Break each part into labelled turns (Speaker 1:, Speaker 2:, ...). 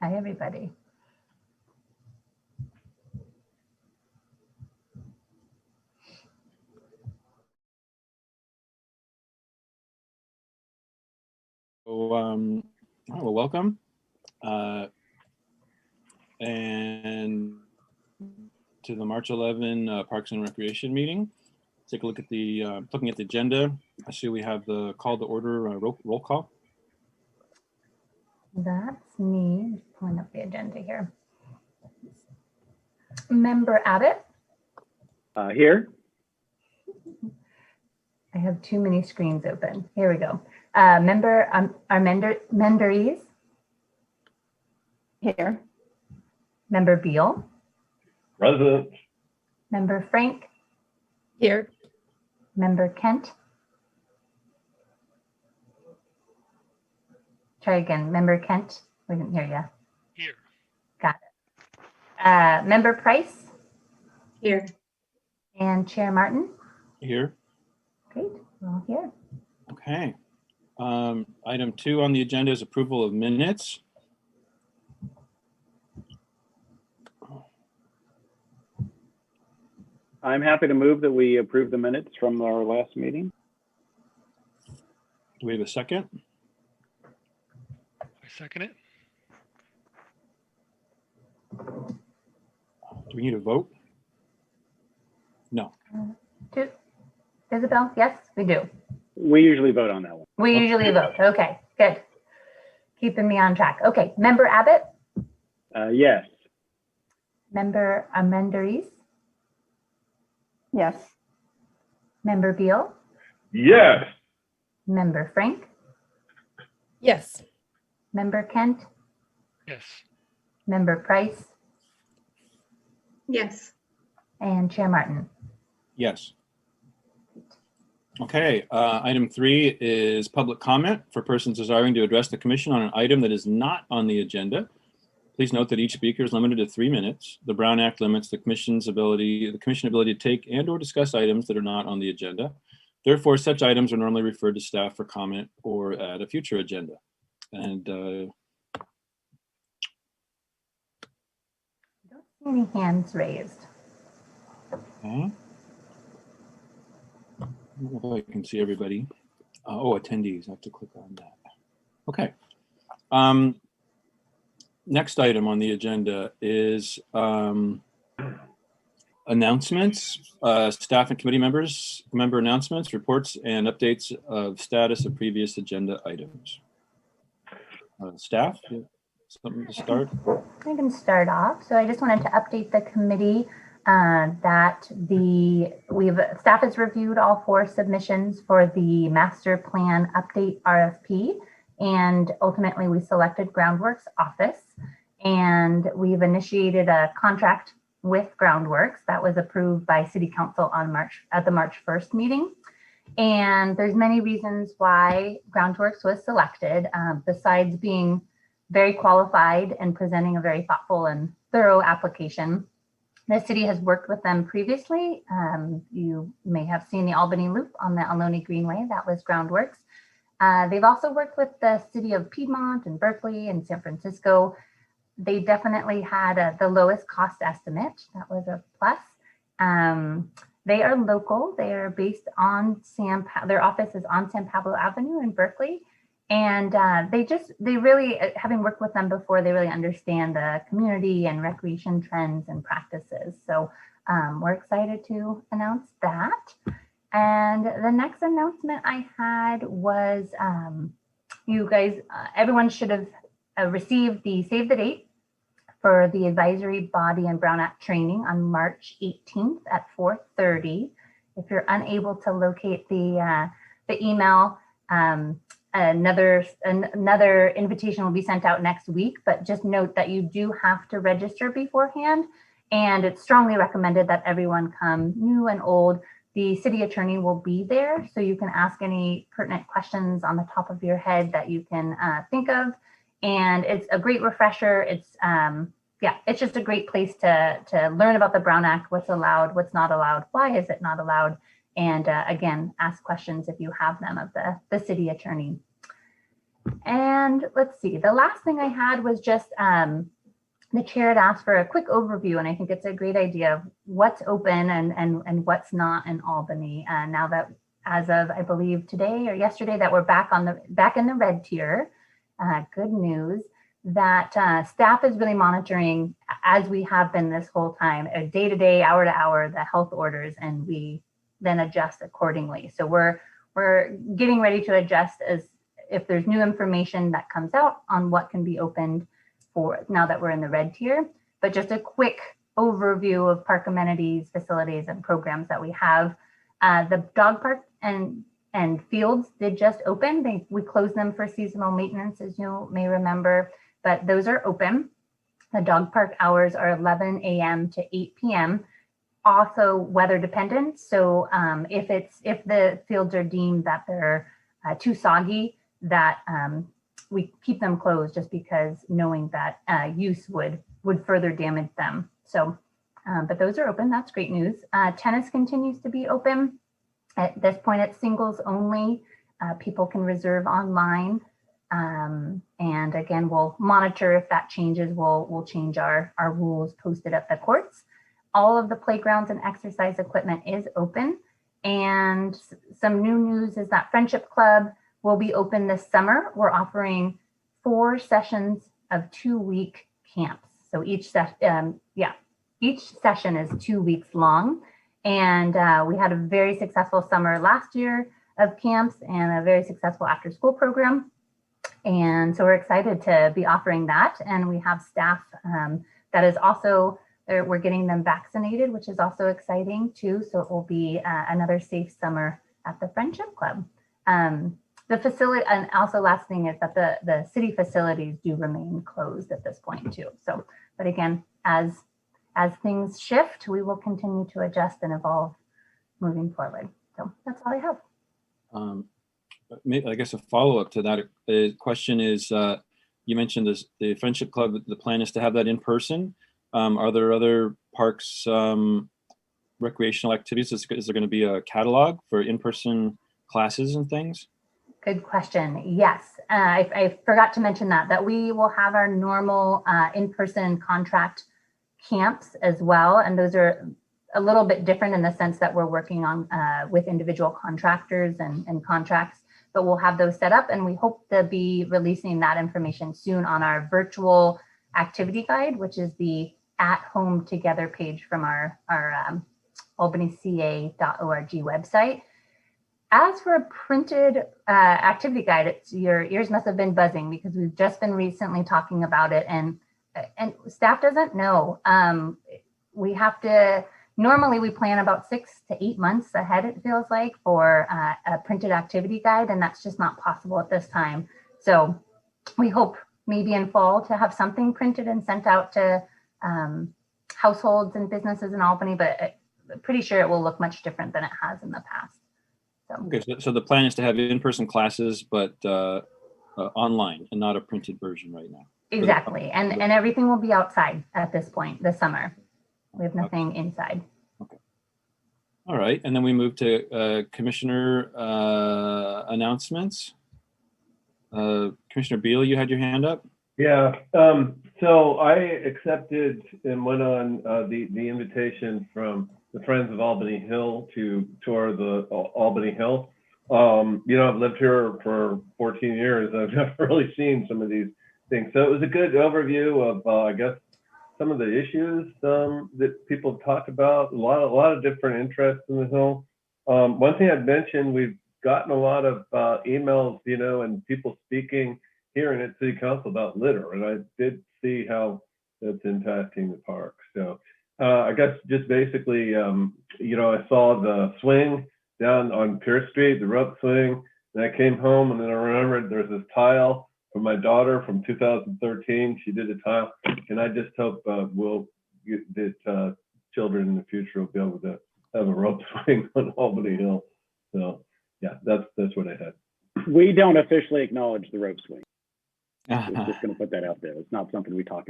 Speaker 1: Hi, everybody.
Speaker 2: So, well, welcome. And to the March 11 Parks and Recreation meeting. Take a look at the, looking at the agenda. I see we have the call to order roll call.
Speaker 1: That's me. Just pulling up the agenda here. Member Abbott.
Speaker 3: Here.
Speaker 1: I have too many screens open. Here we go. Member Menderes.
Speaker 4: Here.
Speaker 1: Member Beal.
Speaker 3: Present.
Speaker 1: Member Frank.
Speaker 4: Here.
Speaker 1: Member Kent. Try again. Member Kent. We didn't hear you.
Speaker 5: Here.
Speaker 1: Got it. Member Price.
Speaker 4: Here.
Speaker 1: And Chair Martin.
Speaker 2: Here.
Speaker 1: Great. We're all here.
Speaker 2: Okay. Item 2 on the agenda is approval of minutes.
Speaker 3: I'm happy to move that we approve the minutes from our last meeting.
Speaker 2: Do we have a second?
Speaker 5: I second it.
Speaker 2: Do we need a vote? No.
Speaker 1: Isabel? Yes, we do.
Speaker 3: We usually vote on that one.
Speaker 1: We usually vote. Okay, good. Keeping me on track. Okay, Member Abbott.
Speaker 3: Yes.
Speaker 1: Member Menderes.
Speaker 4: Yes.
Speaker 1: Member Beal.
Speaker 3: Yes.
Speaker 1: Member Frank.
Speaker 4: Yes.
Speaker 1: Member Kent.
Speaker 5: Yes.
Speaker 1: Member Price.
Speaker 4: Yes.
Speaker 1: And Chair Martin.
Speaker 2: Yes. Okay, item 3 is public comment for persons desiring to address the commission on an item that is not on the agenda. Please note that each speaker is limited to 3 minutes. The Brown Act limits the commission's ability to take and or discuss items that are not on the agenda. Therefore, such items are normally referred to staff for comment or at a future agenda. And
Speaker 1: Don't see any hands raised.
Speaker 2: okay. I don't know if I can see everybody. Oh, attendees, I have to click on that. Okay. Next item on the agenda is announcements, staff and committee member announcements, reports, and updates of status of previous agenda items. Staff, something to start?
Speaker 1: I can start off. So I just wanted to update the committee that staff has reviewed all 4 submissions for the master plan update RFP, and ultimately we selected Groundworks office, and we've initiated a contract with Groundworks that was approved by City Council at the March 1st meeting. And there's many reasons why Groundworks was selected, besides being very qualified and presenting a very thoughtful and thorough application. The city has worked with them previously. You may have seen the Albany Loop on the Ohlone Greenway. That was Groundworks. They've also worked with the city of Piedmont and Berkeley and San Francisco. They definitely had the lowest cost estimate. That was a plus. They are local. They are based on their office is on San Pablo Avenue in Berkeley. And they really, having worked with them before, they really understand the community and recreation trends and practices. So we're excited to announce that. And the next announcement I had was you guys, everyone should have received the save the date for the advisory body and Brown Act training on March 18th at 4:30. If you're unable to locate the email, another invitation will be sent out next week, but just note that you do have to register beforehand, and it's strongly recommended that everyone come, new and old. The city attorney will be there, so you can ask any pertinent questions on the top of your head that you can think of. And it's a great refresher. It's just a great place to learn about the Brown Act, what's allowed, what's not allowed, why is it not allowed, and again, ask questions if you have them of the city attorney. And let's see, the last thing I had was just the chair had asked for a quick overview, and I think it's a great idea of what's open and what's not in Albany. Now that, as of I believe today or yesterday, that we're back in the red tier. Good news that staff is really monitoring, as we have been this whole time, day to day, hour to hour, the health orders, and we then adjust accordingly. So we're getting ready to adjust as if there's new information that comes out on what can be opened for now that we're in the red tier. But just a quick overview of park amenities, facilities, and programs that we have. The dog park and fields did just open. We closed them for seasonal maintenance, as you may remember, but those are open. The dog park hours are 11 a.m. to 8 p.m. Also weather dependent. So if the fields are deemed that they're too soggy, that we keep them closed, just because knowing that use would further damage them. So, but those are open. That's great news. Tennis continues to be open. At this point, it's singles only. People can reserve online. And again, we'll monitor if that changes. We'll change our rules posted at the courts. All of the playgrounds and exercise equipment is open. And some new news is that Friendship Club will be open this summer. We're offering 4 sessions of 2-week camps. So each session is 2 weeks long. And we had a very successful summer last year of camps and a very successful after school program. And so we're excited to be offering that. And we have staff that is also, we're getting them vaccinated, which is also exciting too. So it will be another safe summer at the Friendship Club. The facility, and also last thing is that the city facilities do remain closed at this point too. So, but again, as things shift, we will continue to adjust and evolve moving forward. So that's all I have.
Speaker 2: I guess a follow-up to that question is, you mentioned the Friendship Club, the plan is to have that in person. Are there other parks, recreational activities? Is there going to be a catalog for in-person classes and things?
Speaker 1: Good question. Yes, I forgot to mention that we will have our normal in-person contract camps as well. And those are a little bit different in the sense that we're working on with individual contractors and contracts, but we'll have those set up, and we hope to be releasing that information soon on our virtual activity guide, which is the At Home Together page from our albanyca.org website. As for a printed activity guide, your ears must have been buzzing, because we've just been recently talking about it, and staff doesn't know. We have to, normally we plan about 6 to 8 months ahead, it feels like, for a printed activity guide, and that's just not possible at this time. So we hope maybe in fall to have something printed and sent out to households and businesses in Albany, but I'm pretty sure it will look much different than it has in the past. So.
Speaker 2: Okay, so the plan is to have in-person classes, but online, and not a printed version right now.
Speaker 1: Exactly, and everything will be outside at this point this summer. We have nothing inside.
Speaker 2: Okay. All right, and then we move to commissioner announcements. Commissioner Beal, you had your hand up.
Speaker 6: Yeah, so I accepted and went on the invitation from the Friends of Albany Hill to tour the Albany Hill. I've lived here for 14 years. I've never really seen some of these things. So it was a good overview of, I guess, some of the issues that people have talked about, a lot of different interests in the hill. One thing I'd mentioned, we've gotten a lot of emails, and people speaking here and at City Council about litter, and I did see how that's impacting the park. So I guess just basically, I saw the swing down on Pierce Street, the rope swing, and I came home and then I remembered there's this tile from my daughter from 2013. She did a tile, and I just hope that children in the future will be able to have a rope swing on Albany Hill. So yeah, that's what I had.
Speaker 3: We don't officially acknowledge the rope swing.
Speaker 2: Uh-huh.
Speaker 3: We're just going to put that out there. It's not something we talk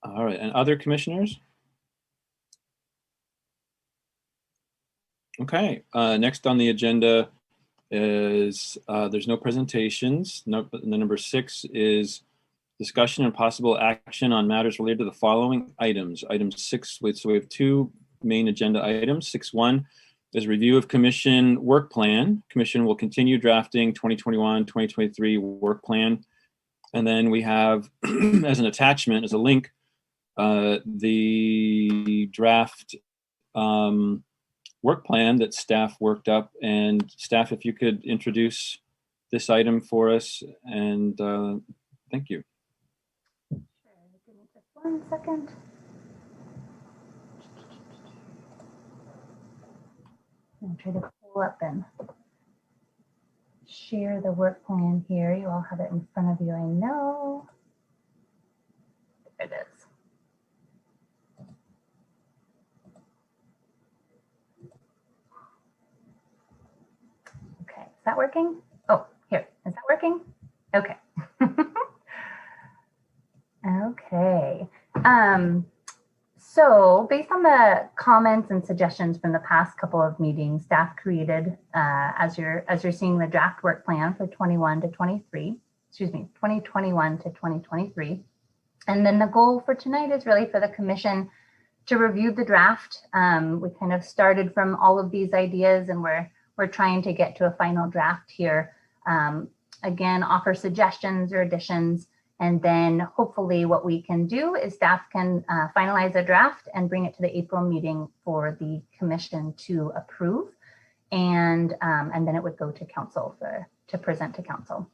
Speaker 3: about.
Speaker 2: All right, and other commissioners? Okay, next on the agenda is there's no presentations. No, and the number 6 is discussion and possible action on matters related to the following items. Item 6, so we have 2 main agenda items. 6.1 is review of commission work plan. Commission will continue drafting 2021-2023 work plan. And then we have, as an attachment, as a link, the draft work plan that staff worked up. And staff, if you could introduce this item for us, and thank you.
Speaker 1: Sure. Give me just 1 second. I'm trying to pull up and share the work plan here. You all have it in front of you, I know. There it is. Okay, is that working? Oh, here, is that working? Okay. Okay. So based on the comments and suggestions from the past couple of meetings, staff created, as you're seeing the draft work plan for 2021 to 2023. And then the goal for tonight is really for the commission to review the draft. We kind of started from all of these ideas, and we're trying to get to a final draft here. Again, offer suggestions or additions. And then hopefully what we can do is staff can finalize a draft and bring it to the April meeting for the commission to approve. And then it would go to council to present to council.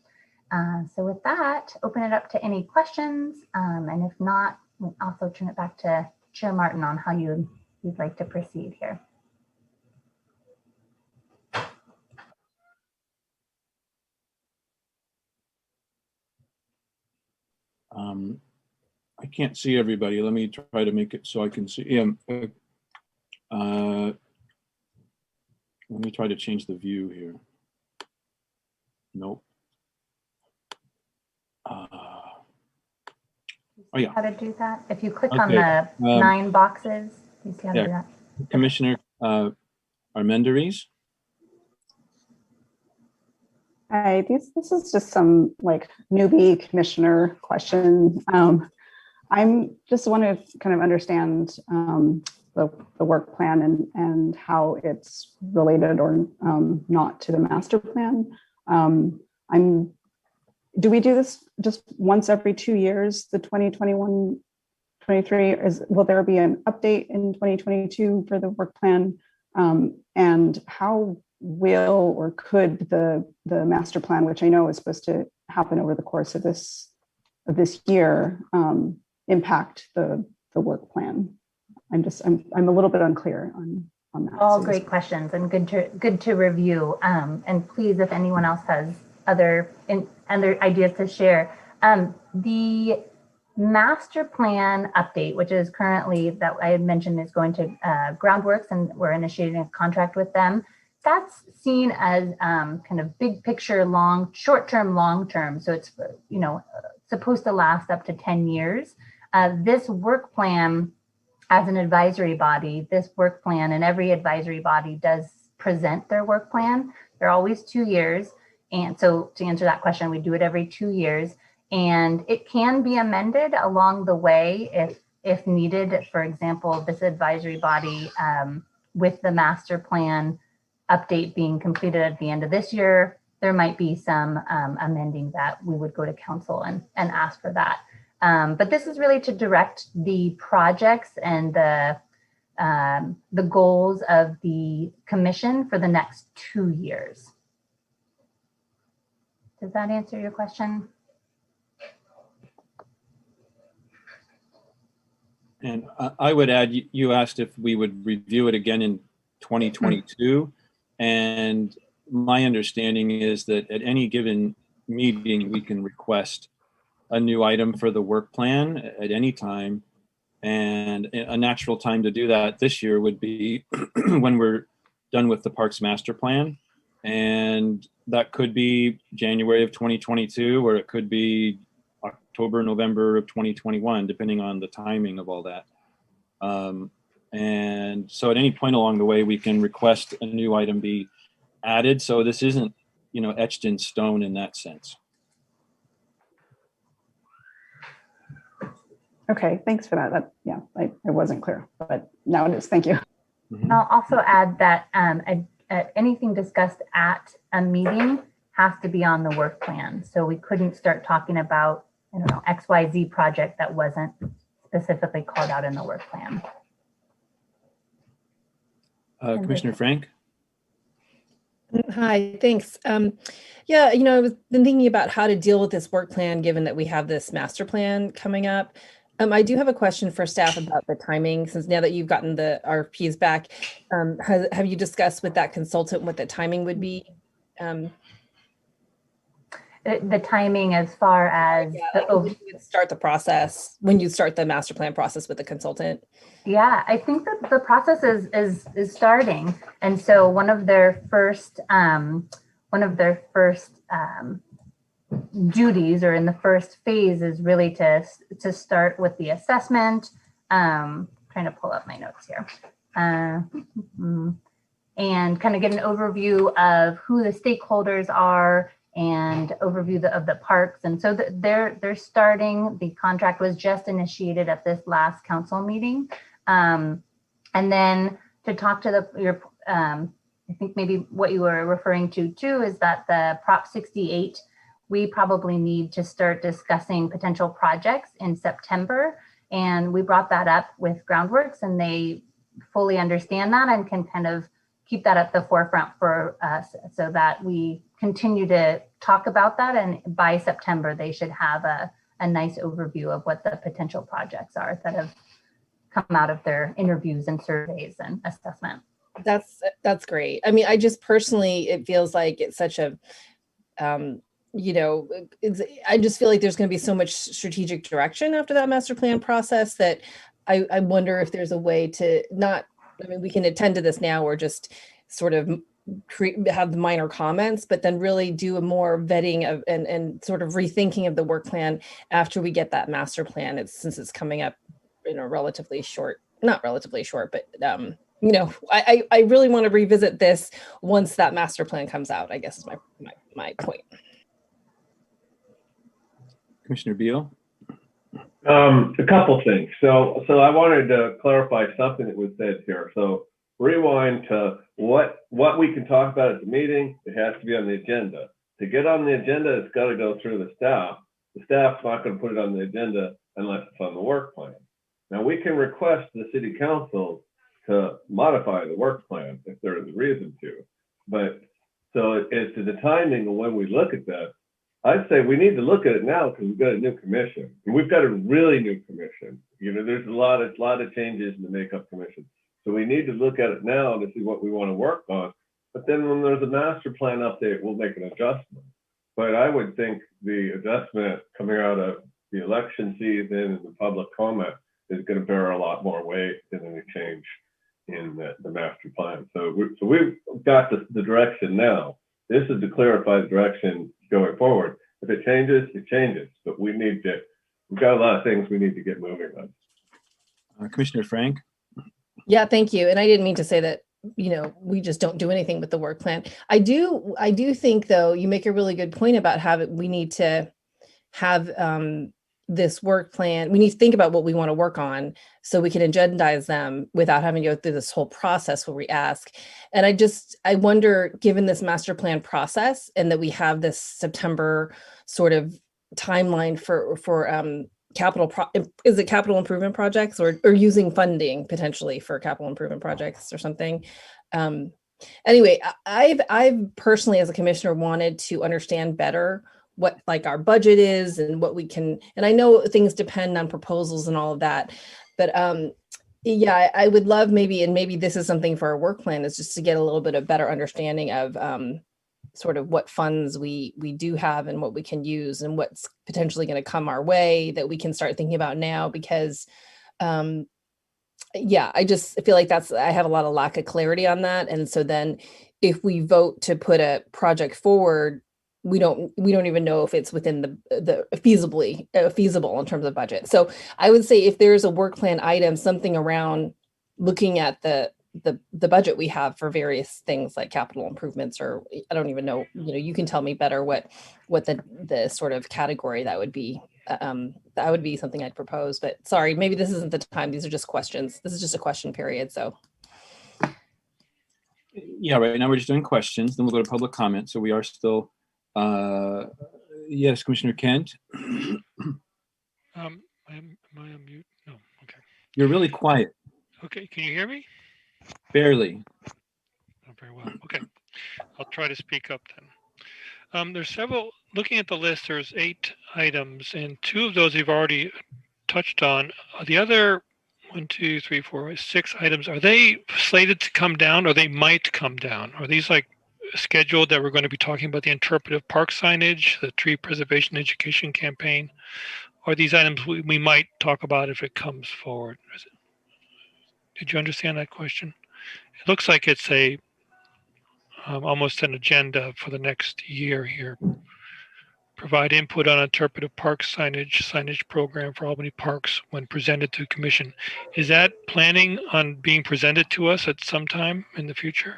Speaker 1: So with that, open it up to any questions. And if not, we'll also turn it back to Chair Martin on how you'd like to proceed here.
Speaker 2: I can't see everybody. Let me try to make it so I can see. Yeah, let me try to change the view here. Nope. Oh yeah.
Speaker 1: How to do that? If you click
Speaker 2: Okay.
Speaker 1: on the 9 boxes, you see how to do that?
Speaker 2: Commissioner Armendariz.
Speaker 7: Hi, this is just some like newbie commissioner question. I'm just want to kind of understand the work plan and how it's related or not to the master plan. Do we do this just once every 2 years, the 2021-23? Will there be an update in 2022 for the work plan? And how will or could the master plan, which I know is supposed to happen over the course of this year, impact the work plan? I'm a little bit unclear on that.
Speaker 1: All great questions and good to review. And please, if anyone else has other ideas to share, the master plan update, which is currently that I had mentioned is going to Groundworks, and we're initiating a contract with them. That's seen as kind of big picture, short-term, long-term. So it's supposed to last up to 10 years. This work plan, as an advisory body, this work plan, and every advisory body does present their work plan. They're always 2 years. And so to answer that question, we do it every 2 years. And it can be amended along the way if needed. For example, this advisory body with the master plan update being completed at the end of this year, there might be some amending that we would go to council and ask for that. But this is really to direct the projects and the goals of the commission for the next 2 years. Does that answer your question?
Speaker 2: And I would add, you asked if we would review it again in 2022. And my understanding is that at any given meeting, we can request a new item for the work plan at any time. And a natural time to do that this year would be when we're done with the Parks Master Plan. And that could be January of 2022, or it could be October, November of 2021, depending on the timing of all that. And so at any point along the way, we can request a new item be added. So this isn't etched in stone in that sense.
Speaker 7: Okay, thanks for that. Yeah, I wasn't clear, but now it is. Thank you.
Speaker 2: Mhm.
Speaker 1: I'll also add that anything discussed at a meeting has to be on the work plan. So we couldn't start talking about, I don't know, XYZ project that wasn't specifically called out in the work plan.
Speaker 2: Commissioner Frank?
Speaker 4: Hi, thanks. Yeah, I've been thinking about how to deal with this work plan, given that we have this master plan coming up. I do have a question for staff about the timing, since now that you've gotten the RFPs back, have you discussed with that consultant what the timing would be?
Speaker 1: The timing as far as
Speaker 4: when you would start the process, when you start the master plan process with the consultant.
Speaker 1: Yeah, I think that the process is starting, and so one of their first duties, or in the first phase, is really to start with the assessment. Trying to pull up my notes here, and kind of get an overview of who the stakeholders are and overview of the parks. And so they're starting. The contract was just initiated at this last council meeting. And then to talk to I think maybe what you were referring to too is that the Prop 68, we probably need to start discussing potential projects in September. And we brought that up with Groundworks, and they fully understand that and can kind of keep that at the forefront for us, so that we continue to talk about that. And by September, they should have a nice overview of what the potential projects are that have come out of their interviews and surveys and assessment.
Speaker 4: That's great. I mean, I just personally, it feels like it's such a, I just feel like there's going to be so much strategic direction after that master plan process that I wonder if there's a way to we can attend to this now or just sort of have the minor comments, but then really do a more vetting of and sort of rethinking of the work plan after we get that master plan. Since it's coming up in a not relatively short, but I really want to revisit this once that master plan comes out, I guess is my point.
Speaker 2: Commissioner Beal?
Speaker 6: A couple things. So I wanted to clarify something that was said here. So rewind to what we can talk about at the meeting. It has to be on the agenda. To get on the agenda, it's got to go through the staff. The staff's not going to put it on the agenda unless it's on the work plan. Now we can request the city council to modify the work plan if there is a reason to. But so as to the timing of when we look at that, I'd say we need to look at it now because we've got a new commission. And we've got a really new commission. There's a lot of changes in the makeup commission. So we need to look at it now to see what we want to work on. But then when there's a master plan update, we'll make an adjustment. But I would think the adjustment coming out of the election season and the public comment is going to bear a lot more weight than any change in the master plan. So we've got the direction now. This is to clarify the direction going forward. If it changes, it changes. But we've got a lot of things we need to get moving on.
Speaker 2: Commissioner Frank?
Speaker 4: Yeah, thank you. And I didn't mean to say that, we just don't do anything with the work plan. I do think, though, you make a really good point about we need to have this work plan. We need to think about what we want to work on so we can agendize them without having to go through this whole process where we ask. And I wonder, given this master plan process and that we have this September sort of timeline for is it capital improvement projects or using funding potentially for capital improvement projects or something? Anyway, I've personally, as a commissioner, wanted to understand better what our budget is and what we can, and I know things depend on proposals and all of that, but yeah, I would love maybe this is something for our work plan, is just to get a little bit of better understanding of sort of what funds we do have and what we can use and what's potentially going to come our way that we can start thinking about now, because yeah, I just feel like I have a lot of lack of clarity on that. And so then if we vote to put a project forward, we don't even know if it's within the feasible in terms of budget. So I would say if there's a work plan item, something around looking at the the budget we have for various things like capital improvements, or I don't even know, you can tell me better what the sort of category that would be. That would be something I'd propose, but sorry, maybe this isn't the time. These are just questions. This is just a question period. So
Speaker 2: Yeah, right now we're just doing questions, then we'll go to public comment. So we are still, yes, Commissioner Kent.
Speaker 5: Am I on mute? No. Okay.
Speaker 2: You're really quiet.
Speaker 5: Okay. Can you hear me?
Speaker 2: Barely.
Speaker 5: Not very well. Okay. I'll try to speak up then. There's several, looking at the list, there's 8 items, and 2 of those you've already touched on. The other 1, 2, 3, 4, 6 items, are they slated to come down, or they might come down? Are these like scheduled that we're going to be talking about the interpretive park signage, the tree preservation education campaign? Or these items we might talk about if it comes forward? Did you understand that question? It looks like it's a almost an agenda for the next year here. Provide input on interpretive park signage program for Albany parks when presented to commission. Is that planning on being presented to us at some time in the future?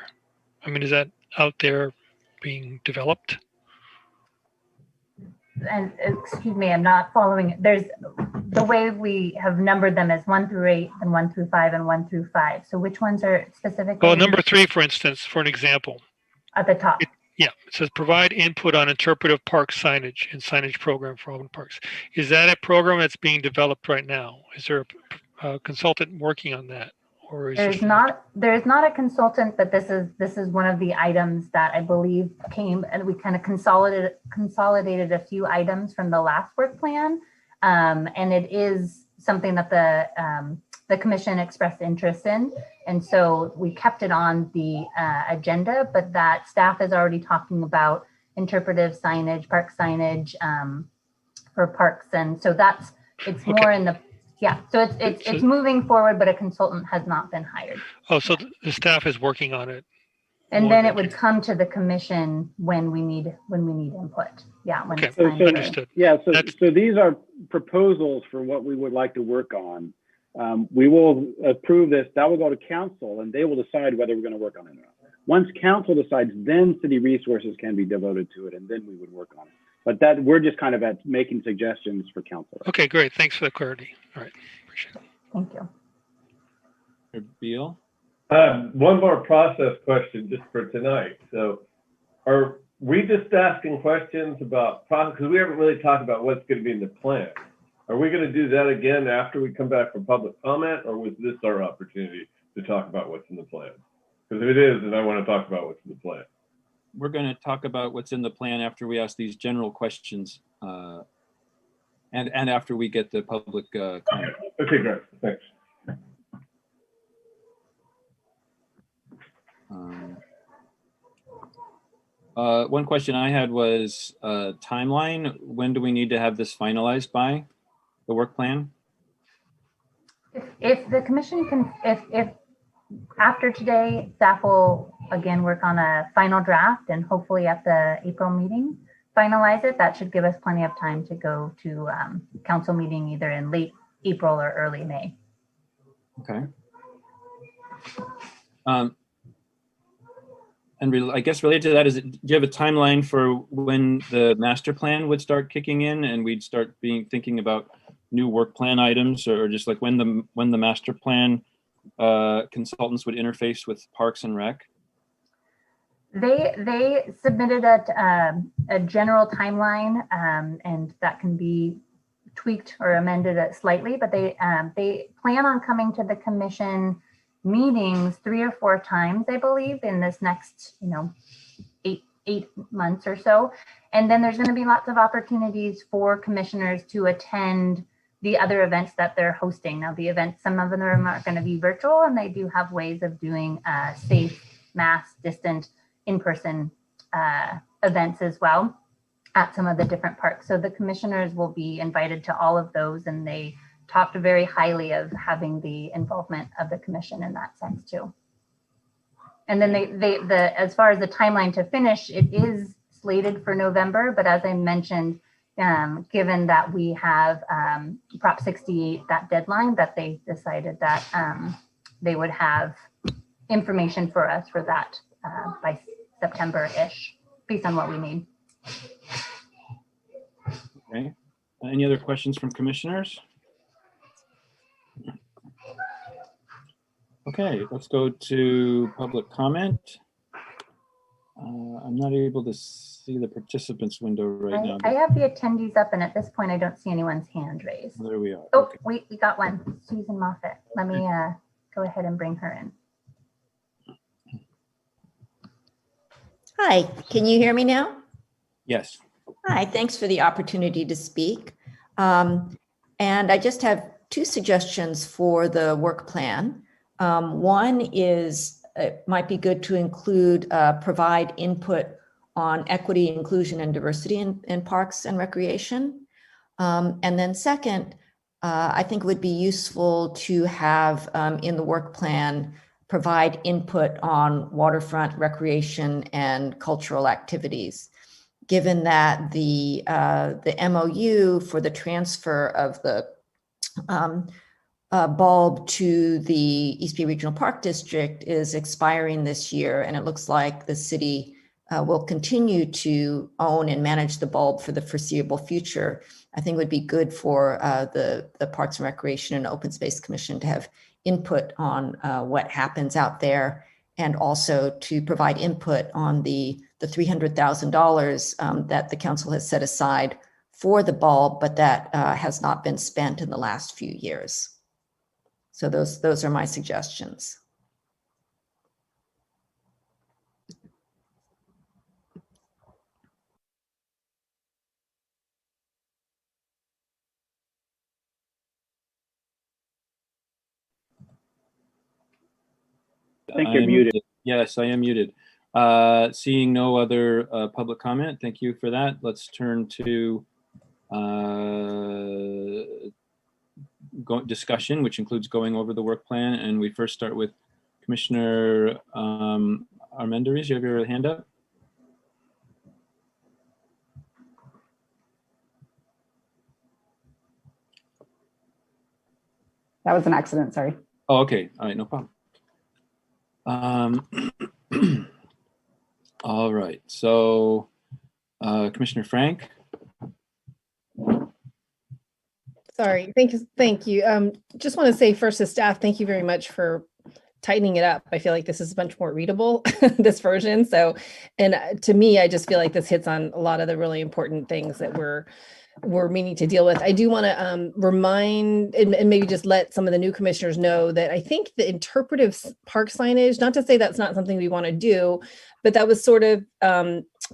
Speaker 5: I mean, is that out there being developed?
Speaker 1: And excuse me, I'm not following. There's the way we have numbered them as 1 through 8 and 1 through 5 and 1 through 5. So which ones are specifically?
Speaker 5: Well, number 3, for instance, for an example.
Speaker 1: At the top.
Speaker 5: Yeah, it says provide input on interpretive park signage and signage program for Albany parks. Is that a program that's being developed right now? Is there a consultant working on that, or is
Speaker 1: There's not a consultant, but this is one of the items that I believe came, and we kind of consolidated a few items from the last work plan, and it is something that the commission expressed interest in, and so we kept it on the agenda. But that staff is already talking about interpretive signage, park signage for parks, and so it's more in the. Yeah, so it's moving forward, but a consultant has not been hired.
Speaker 5: Oh, so the staff is working on it.
Speaker 1: And then it would come to the commission when we need input. Yeah, when it's time.
Speaker 5: Understood.
Speaker 3: Yeah, so these are proposals for what we would like to work on. We will approve this. That will go to council, and they will decide whether we're going to work on it or not. Once council decides, then city resources can be devoted to it, and then we would work on it. But that we're just kind of at making suggestions for council.
Speaker 5: Okay, great. Thanks for the clarity. All right, appreciate it.
Speaker 1: Thank you.
Speaker 2: Beal?
Speaker 6: One more process question just for tonight. So are we just asking questions about process? Because we haven't really talked about what's going to be in the plan. Are we going to do that again after we come back from public comment, or was this our opportunity to talk about what's in the plan? Because if it is, then I want to talk about what's in the plan.
Speaker 2: We're going to talk about what's in the plan after we ask these general questions and after we get the public comment.
Speaker 6: Okay, great. Thanks.
Speaker 2: One question I had was timeline. When do we need to have this finalized by, the work plan?
Speaker 1: If the commission can, if after today, staff will again work on a final draft and hopefully at the April meeting, finalize it. That should give us plenty of time to go to council meeting either in late April or early May.
Speaker 2: Okay. And I guess related to that, do you have a timeline for when the master plan would start kicking in and we'd start thinking about new work plan items, or just like when the master plan consultants would interface with Parks and Rec?
Speaker 1: They submitted a general timeline, and that can be tweaked or amended slightly, but they plan on coming to the commission meetings 3 or 4 times, I believe, in this next 8 months or so. And then there's going to be lots of opportunities for commissioners to attend the other events that they're hosting. Now, the events, some of them are going to be virtual, and they do have ways of doing safe, mass, distant, in-person events as well at some of the different parks. So the commissioners will be invited to all of those, and they talked very highly of having the involvement of the commission in that sense too. And then as far as the timeline to finish, it is slated for November, but as I mentioned, given that we have Prop 68, that deadline, that they decided that they would have information for us for that by September-ish, based on what we need.
Speaker 2: Okay. Any other questions from commissioners? Okay, let's go to public comment. I'm not able to see the participants window right now.
Speaker 1: I have the attendees up, and at this point, I don't see anyone's hand raised.
Speaker 2: There we are.
Speaker 1: Oh,
Speaker 2: Okay.
Speaker 1: wait, we got one. Susan Moffett. Let me go ahead and bring her in.
Speaker 8: Hi, can you hear me now?
Speaker 2: Yes.
Speaker 8: Hi, thanks for the opportunity to speak. And I just have two suggestions for the work plan. One is it might be good to include, provide input on equity, inclusion, and diversity in parks and recreation. And then second, I think it would be useful to have in the work plan provide input on waterfront recreation and cultural activities. Given that the MOU for the transfer of the bulb to the East Bay Regional Park District is expiring this year, and it looks like the city will continue to own and manage the bulb for the foreseeable future. I think it would be good for the Parks and Recreation and Open Space Commission to have input on what happens out there, and also to provide input on the $300,000 that the council has set aside for the bulb, but that has not been spent in the last few years. So those are my suggestions.
Speaker 3: I think you're muted.
Speaker 2: Yes, I am muted. Seeing no other public comment, thank you for that. Let's turn to discussion, which includes going over the work plan. And we first start with Commissioner Armendariz. You have your hand up?
Speaker 7: That was an accident, sorry.
Speaker 2: Oh, okay. All right, no problem. All right, so Commissioner Frank.
Speaker 4: Sorry, thank you. Just want to say first to staff, thank you very much for tightening it up. I feel like this is much more readable, this version. So, and to me, I just feel like this hits on a lot of the really important things that we're meaning to deal with. I do want to remind and maybe just let some of the new commissioners know that I think the interpretive park signage, not to say that's not something we want to do, but that was sort of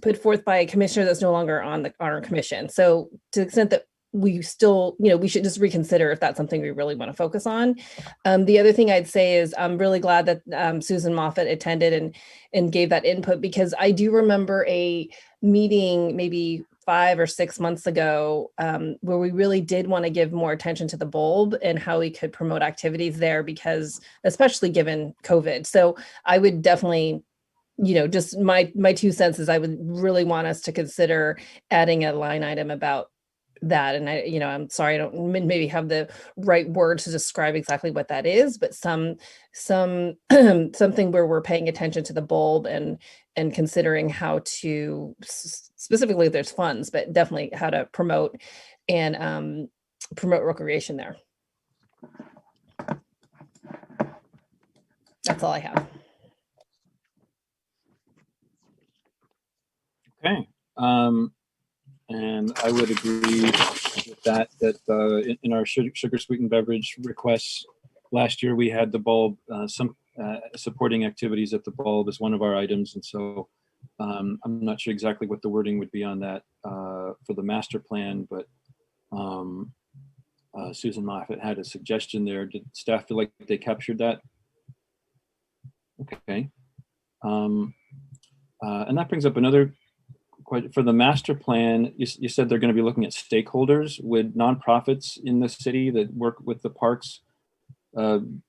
Speaker 4: put forth by a commissioner that's no longer on our commission. So to the extent that we still, we should just reconsider if that's something we really want to focus on. The other thing I'd say is I'm really glad that Susan Moffett attended and gave that input, because I do remember a meeting maybe 5 or 6 months ago where we really did want to give more attention to the bulb and how we could promote activities there, because especially given COVID. So I would definitely, just my 2 cents is I would really want us to consider adding a line item about that. And I'm sorry, I don't maybe have the right words to describe exactly what that is, but something where we're paying attention to the bulb and considering how to, specifically if there's funds, but definitely how to promote and promote recreation there. That's all I have.
Speaker 2: Okay. And I would agree with that in our sugar-sweetened beverage requests last year, we had the bulb, some supporting activities at the bulb as one of our items. And so I'm not sure exactly what the wording would be on that for the master plan, but Susan Moffett had a suggestion there. Did staff feel like they captured that? Okay. And that brings up another for the master plan. You said they're going to be looking at stakeholders. Would nonprofits in the city that work with the parks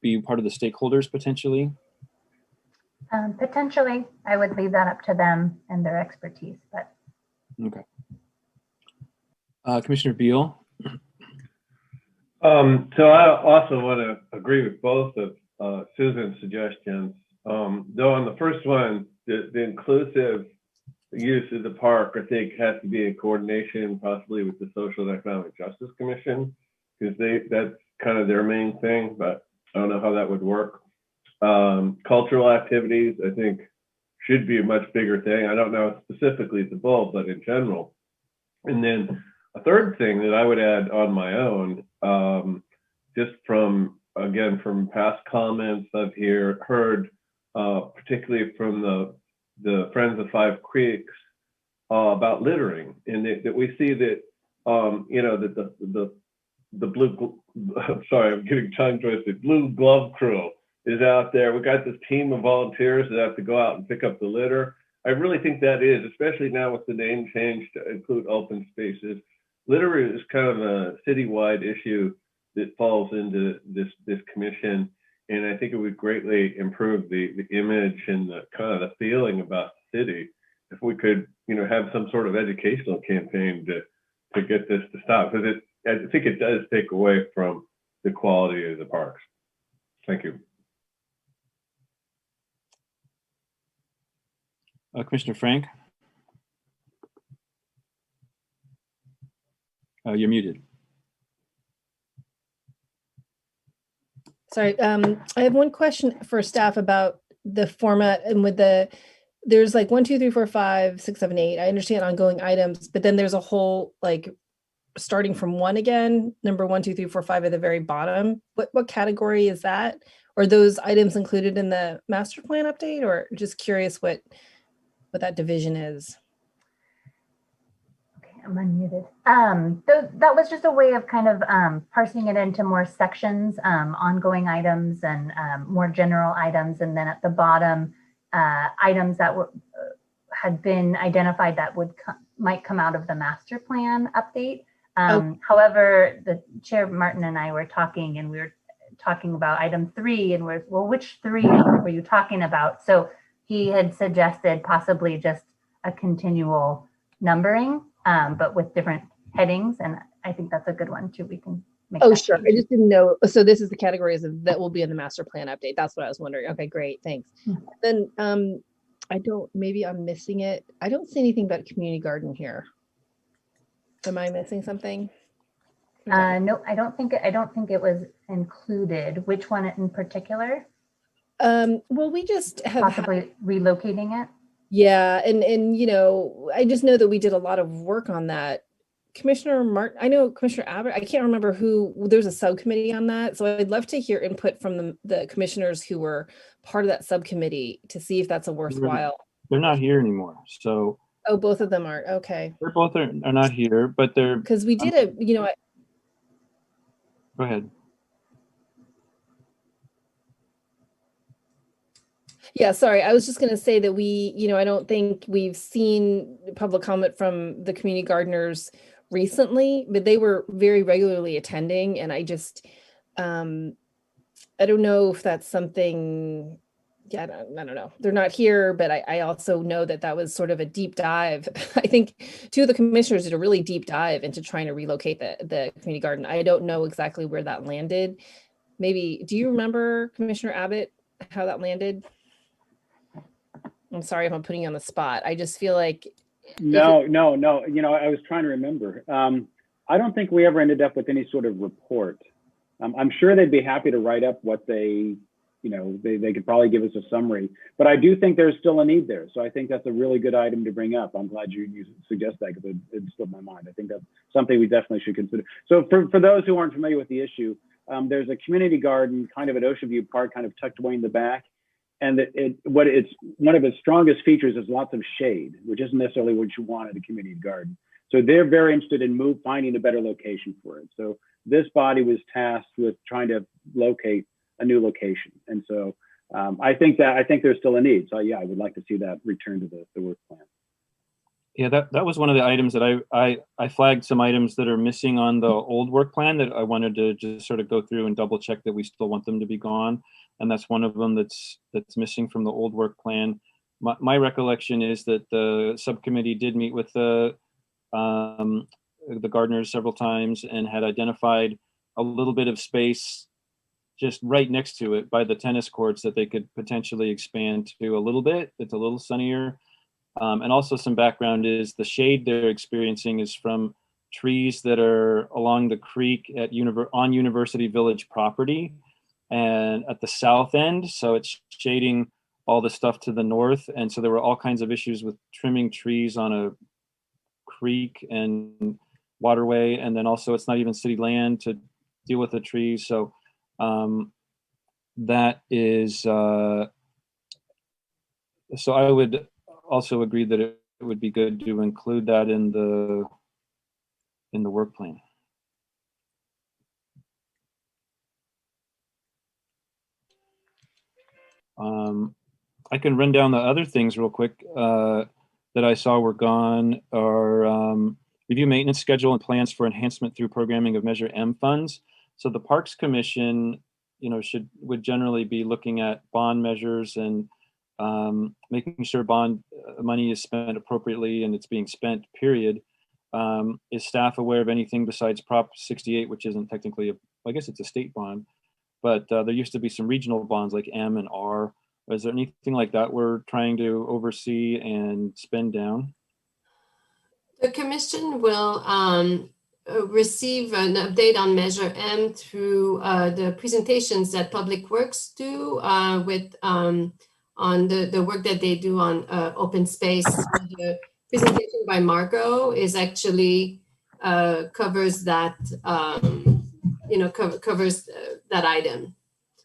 Speaker 2: be part of the stakeholders potentially?
Speaker 1: Potentially, I would leave that up to them and their expertise. But
Speaker 2: okay. Commissioner Beal.
Speaker 6: So I also want to agree with both of Susan's suggestions. Though on the first one, the inclusive use of the park, I think, has to be in coordination possibly with the Social and Economic Justice Commission, because that's kind of their main thing, but I don't know how that would work. Cultural activities, I think, should be a much bigger thing. I don't know specifically the Bull, but in general. And then a third thing that I would add on my own, just from past comments I've heard, particularly from the Friends of Five Creeks, about littering, and that we see that, that the blue, sorry, I'm getting tongue twisted, blue glove crew is out there. We got this team of volunteers that have to go out and pick up the litter. I really think that is, especially now with the name change to include open spaces, litter is kind of a citywide issue that falls into this commission. And I think it would greatly improve the image and the kind of the feeling about the city if we could, have some sort of educational campaign to get this to stop, because I think it does take away from the quality of the parks. Thank you.
Speaker 2: Commissioner Frank? You're muted.
Speaker 4: Sorry, I have one question for staff about the format and there's like 1, 2, 3, 4, 5, 6, 7, 8. I understand ongoing items, but then there's a whole starting from 1 again, number 1, 2, 3, 4, 5 at the very bottom. What category is that? Or those items included in the master plan update, or just curious what that division is?
Speaker 1: I'm unmuted. That was just a way of kind of parsing it into more sections, ongoing items and more general items. And then at the bottom, items that had been identified that might come out of the master plan update. However, the Chair Martin and I were talking, and we were talking about item 3, and which 3 were you talking about? So he had suggested possibly just a continual numbering, but with different headings. And I think that's a good one too. We can make that
Speaker 4: sure.
Speaker 1: change.
Speaker 4: I just didn't know. So this is the categories that will be in the master plan update. That's what I was wondering. Okay, great. Thanks. Then maybe I'm missing it. I don't see anything about community garden here. Am I missing something?
Speaker 1: No, I don't think it was included. Which one in particular?
Speaker 4: Well, we just have
Speaker 1: possibly relocating it.
Speaker 4: Yeah, and I just know that we did a lot of work on that. Commissioner Martin, I know Commissioner Abbott, I can't remember there's a subcommittee on that. So I'd love to hear input from the commissioners who were part of that subcommittee to see if that's a worthwhile.
Speaker 2: They're not here anymore. So.
Speaker 4: Oh, both of them aren't. Okay.
Speaker 2: They're both are not here, but they're.
Speaker 4: Because we did
Speaker 2: Go ahead.
Speaker 4: Yeah, sorry. I was just going to say that I don't think we've seen public comment from the community gardeners recently, but they were very regularly attending. And I just, I don't know if that's something, I don't know. They're not here, but I also know that was sort of a deep dive. I think 2 of the commissioners did a really deep dive into trying to relocate the community garden. I don't know exactly where that landed. Maybe, do you remember, Commissioner Abbott, how that landed? I'm sorry if I'm putting you on the spot. I just feel like.
Speaker 3: No. I was trying to remember. I don't think we ever ended up with any sort of report. I'm sure they'd be happy to write up what they could probably give us a summary, but I do think there's still a need there. So I think that's a really good item to bring up. I'm glad you suggest that, because it slipped my mind. I think that's something we definitely should consider. So for those who aren't familiar with the issue, there's a community garden kind of at Ocean View Park, kind of tucked away in the back. And one of its strongest features is lots of shade, which isn't necessarily what you want at a community garden. So they're very interested in finding a better location for it. So this body was tasked with trying to locate a new location. And so I think there's still a need. So yeah, I would like to see that return to the work plan.
Speaker 2: Yeah, that was one of the items that I flagged some items that are missing on the old work plan that I wanted to just sort of go through and double check that we still want them to be gone. And that's one of them that's missing from the old work plan. My recollection is that the subcommittee did meet with the gardeners several times and had identified a little bit of space just right next to it by the tennis courts that they could potentially expand to a little bit. It's a little sunnier. And also some background is the shade they're experiencing is from trees that are along the creek on University Village property and at the south end. So it's shading all the stuff to the north. And so there were all kinds of issues with trimming trees on a creek and waterway. And then also it's not even city land to deal with the trees. So that is, so I would also agree that it would be good to include that in the work plan. I can run down the other things real quick that I saw were gone, or review maintenance schedule and plans for enhancement through programming of Measure M funds. So the Parks Commission, would generally be looking at bond measures and making sure bond money is spent appropriately and it's being spent, period. Is staff aware of anything besides Prop 68, which isn't technically I guess it's a state bond, but there used to be some regional bonds like M and R. Is there anything like that we're trying to oversee and spend down?
Speaker 9: The commission will receive an update on Measure M through the presentations that Public Works do with on the work that they do on open space. The presentation by Margot is actually covers that covers that item.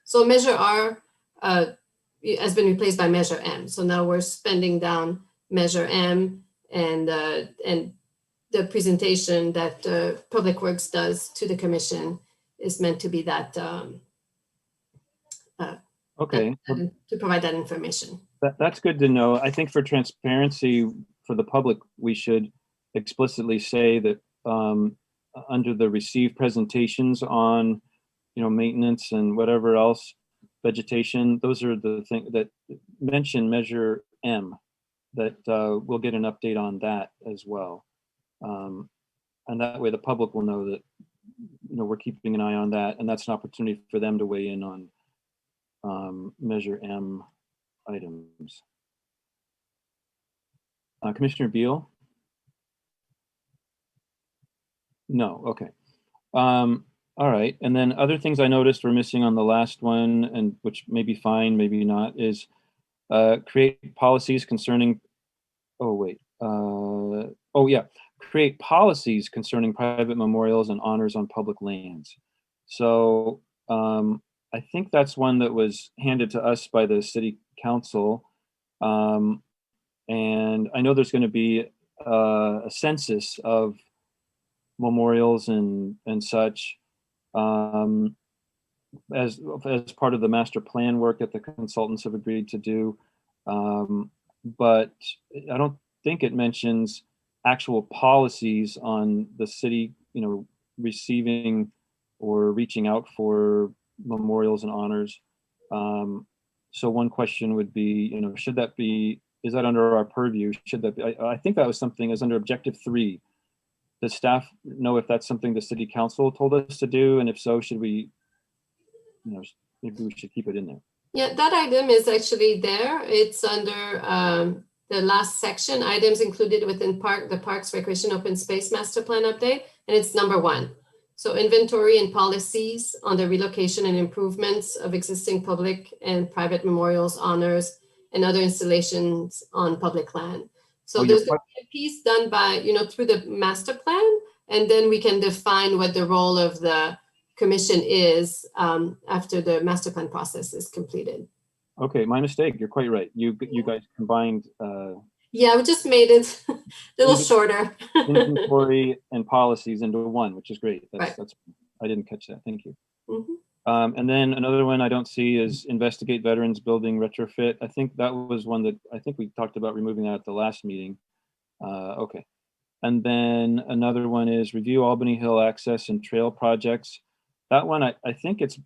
Speaker 9: So Measure R has been replaced by Measure M. So now we're spending down Measure M, and the presentation that Public Works does to the commission is meant to be that
Speaker 2: okay,
Speaker 9: to provide that information.
Speaker 2: That's good to know. I think for transparency for the public, we should explicitly say that under the received presentations on maintenance and whatever else, vegetation, those are the things that mention Measure M, that we'll get an update on that as well. And that way the public will know that we're keeping an eye on that, and that's an opportunity for them to weigh in on Measure M items. Commissioner Beal? No, okay. All right, and then other things I noticed were missing on the last one, and which may be fine, maybe not, is create policies concerning, create policies concerning private memorials and honors on public lands. So I think that's one that was handed to us by the city council. And I know there's going to be a census of memorials and such as part of the master plan work that the consultants have agreed to do. But I don't think it mentions actual policies on the city, receiving or reaching out for memorials and honors. So one question would be, should that be, is that under our purview? Should that be, I think that was something as under objective 3. Does staff know if that's something the city council told us to do? And if so, should we, maybe we should keep it in there.
Speaker 9: Yeah, that item is actually there. It's under the last section, items included within the Parks, Recreation, Open Space Master Plan update, and it's number 1. So inventory and policies on the relocation and improvements of existing public and private memorials, honors, and other installations on public land. So there's a piece done by, through the master plan, and then we can define what the role of the commission is after the master plan process is completed.
Speaker 2: Okay, my mistake. You're quite right. You guys combined.
Speaker 9: Yeah, we just made it a little shorter.
Speaker 2: Inventory and policies into one, which is great.
Speaker 9: Right.
Speaker 2: That's I didn't catch that. Thank you.
Speaker 9: Mm-hmm.
Speaker 2: And then another one I don't see is investigate veterans building retrofit. I think that was one that I think we talked about removing that at the last meeting. Okay. And then another one is review Albany Hill access and trail projects. That one, I think it's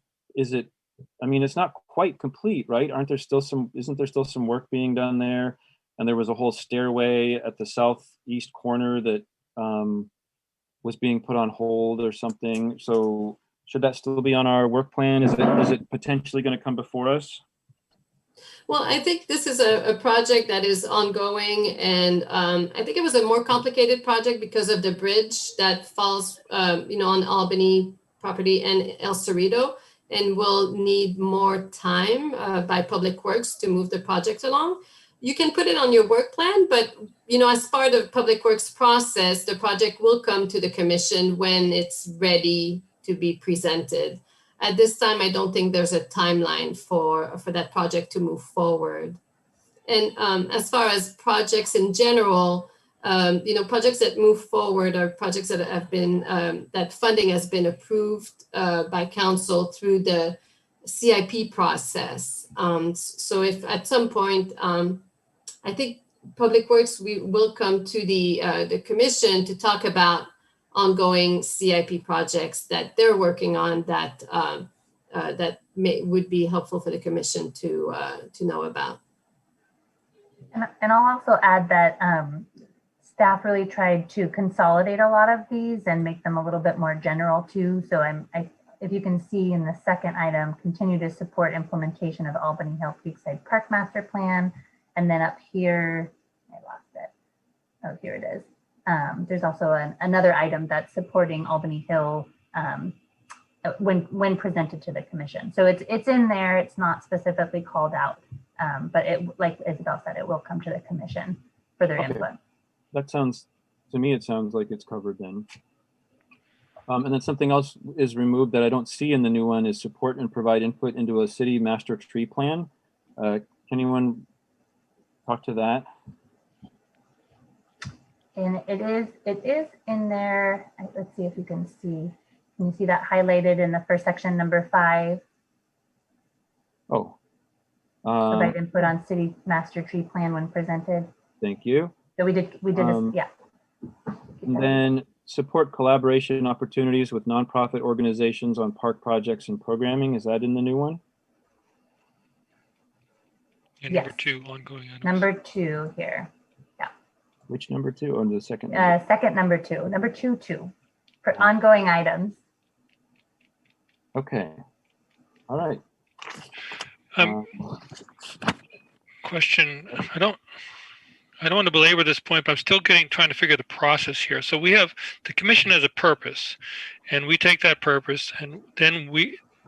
Speaker 2: not quite complete, right? Isn't there still some work being done there? And there was a whole stairway at the southeast corner that was being put on hold or something. So Should that still be on our work plan? Is it potentially going to come before us?
Speaker 9: Well, I think this is a project that is ongoing, and I think it was a more complicated project because of the bridge that falls, on Albany property and El Cerrito, and will need more time by Public Works to move the project along. You can put it on your work plan, but as part of Public Works process, the project will come to the commission when it's ready to be presented. At this time, I don't think there's a timeline for that project to move forward. And as far as projects in general, projects that move forward are projects that have been, that funding has been approved by council through the CIP process. So if at some point, I think Public Works, we will come to the commission to talk about ongoing CIP projects that they're working on that would be helpful for the commission to know about.
Speaker 1: And I'll also add that staff really tried to consolidate a lot of these and make them a little bit more general too. So if you can see in the second item, continue to support implementation of Albany Hill Creekside Park Master Plan. And then up here, I lost it. Oh, here it is. There's also another item that's supporting Albany Hill when presented to the commission. So it's in there. It's not specifically called out, but like Isabel said, it will come to the commission for their input.
Speaker 2: That sounds, to me, it sounds like it's covered then. And then something else is removed that I don't see in the new one is support and provide input into a city master tree plan. Can anyone talk to that?
Speaker 1: And it is in there. Let's see if you can see. Can you see that highlighted in the first section, number 5?
Speaker 2: Oh.
Speaker 1: Provide input on city master tree plan when presented.
Speaker 2: Thank you.
Speaker 1: So we did this, yeah.
Speaker 2: And then support collaboration opportunities with nonprofit organizations on park projects and programming. Is that in the new one?
Speaker 5: And number 2, ongoing items.
Speaker 1: Number 2 here.
Speaker 2: Which number 2? Oh, the second.
Speaker 1: Second number 2. Number 2 for ongoing items.
Speaker 2: Okay. All right.
Speaker 5: Question. I don't want to belabor this point, but I'm still trying to figure the process here. So we have the commission has a purpose, and we take that purpose, and then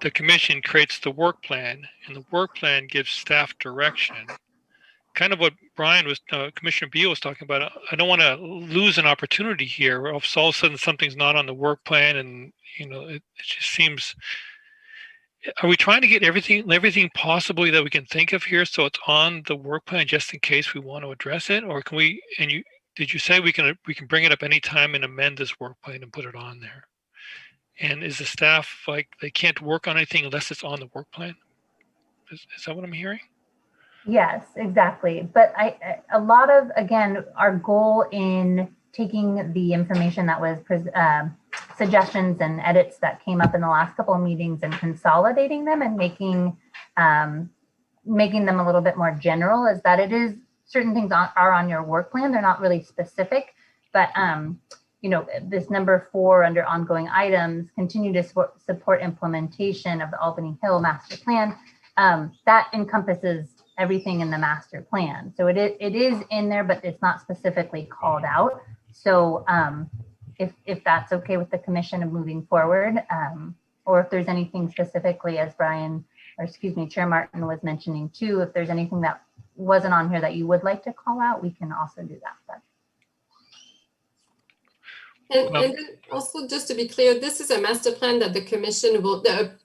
Speaker 5: the commission creates the work plan, and the work plan gives staff direction. Kind of what Brian was, Commissioner Beal was talking about. I don't want to lose an opportunity here. If all of a sudden something's not on the work plan, and it just seems. Are we trying to get everything possibly that we can think of here, so it's on the work plan just in case we want to address it, or can we? And did you say we can bring it up anytime and amend this work plan and put it on there? And is the staff like they can't work on anything unless it's on the work plan? Is that what I'm hearing?
Speaker 1: Yes, exactly. But a lot of, again, our goal in taking the information that was suggestions and edits that came up in the last couple of meetings and consolidating them and making them a little bit more general is that it is certain things are on your work plan. They're not really specific, but this number 4 under ongoing items, continue to support implementation of the Albany Hill Master Plan. That encompasses everything in the master plan. So it is in there, but it's not specifically called out. So if that's okay with the commission of moving forward, or if there's anything specifically as Chair Martin was mentioning too, if there's anything that wasn't on here that you would like to call out, we can also do that.
Speaker 9: And then also, just to be clear, this is a master plan that the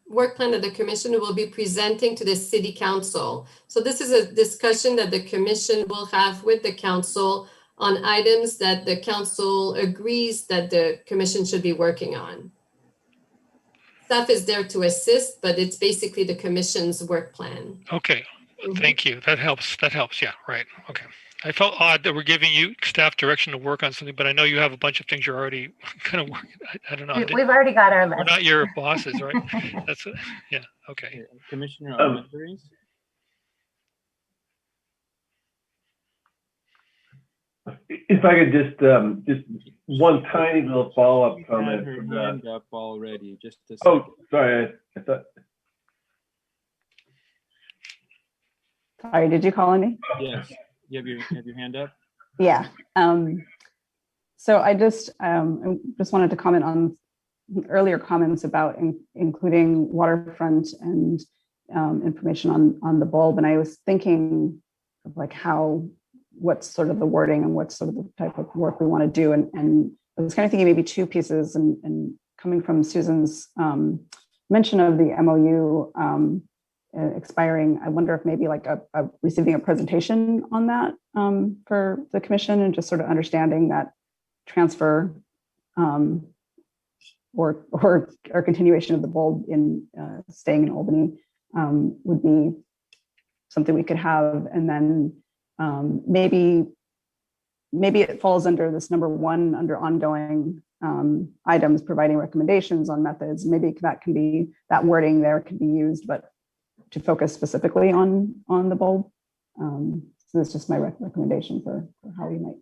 Speaker 9: work plan that the commission will be presenting to the city council. So this is a discussion that the commission will have with the council on items that the council agrees that the commission should be working on. Staff is there to assist, but it's basically the commission's work plan.
Speaker 5: Okay, thank you. That helps. Yeah, right. Okay. I felt odd that we're giving you staff direction to work on something, but I know you have a bunch of things you're already kind of working. I don't know.
Speaker 1: We've already got our list.
Speaker 5: We're not your bosses, right? Yeah. Okay.
Speaker 2: Commissioner
Speaker 6: If I could just one tiny little follow-up
Speaker 2: She
Speaker 6: comment.
Speaker 2: had her
Speaker 6: from that.
Speaker 2: hand up already. Just a
Speaker 6: Oh,
Speaker 2: second.
Speaker 6: sorry. I thought.
Speaker 7: Sorry, did you call on me?
Speaker 2: Yes. You have your hand up.
Speaker 7: Yeah. So I just wanted to comment on earlier comments about including waterfront and information on the bulb. And I was thinking of like what's sort of the wording and what's sort of the type of work we want to do. And I was kind of thinking maybe two pieces, and coming from Susan's mention of the MOU expiring, I wonder if maybe like receiving a presentation on that for the commission, and just sort of understanding that transfer or continuation of the bulb in staying in Albany would be something we could have. And then maybe it falls under this number one, under ongoing items, providing recommendations on methods. Maybe that wording there can be used, but to focus specifically on the bulb. So that's just my recommendation for how we might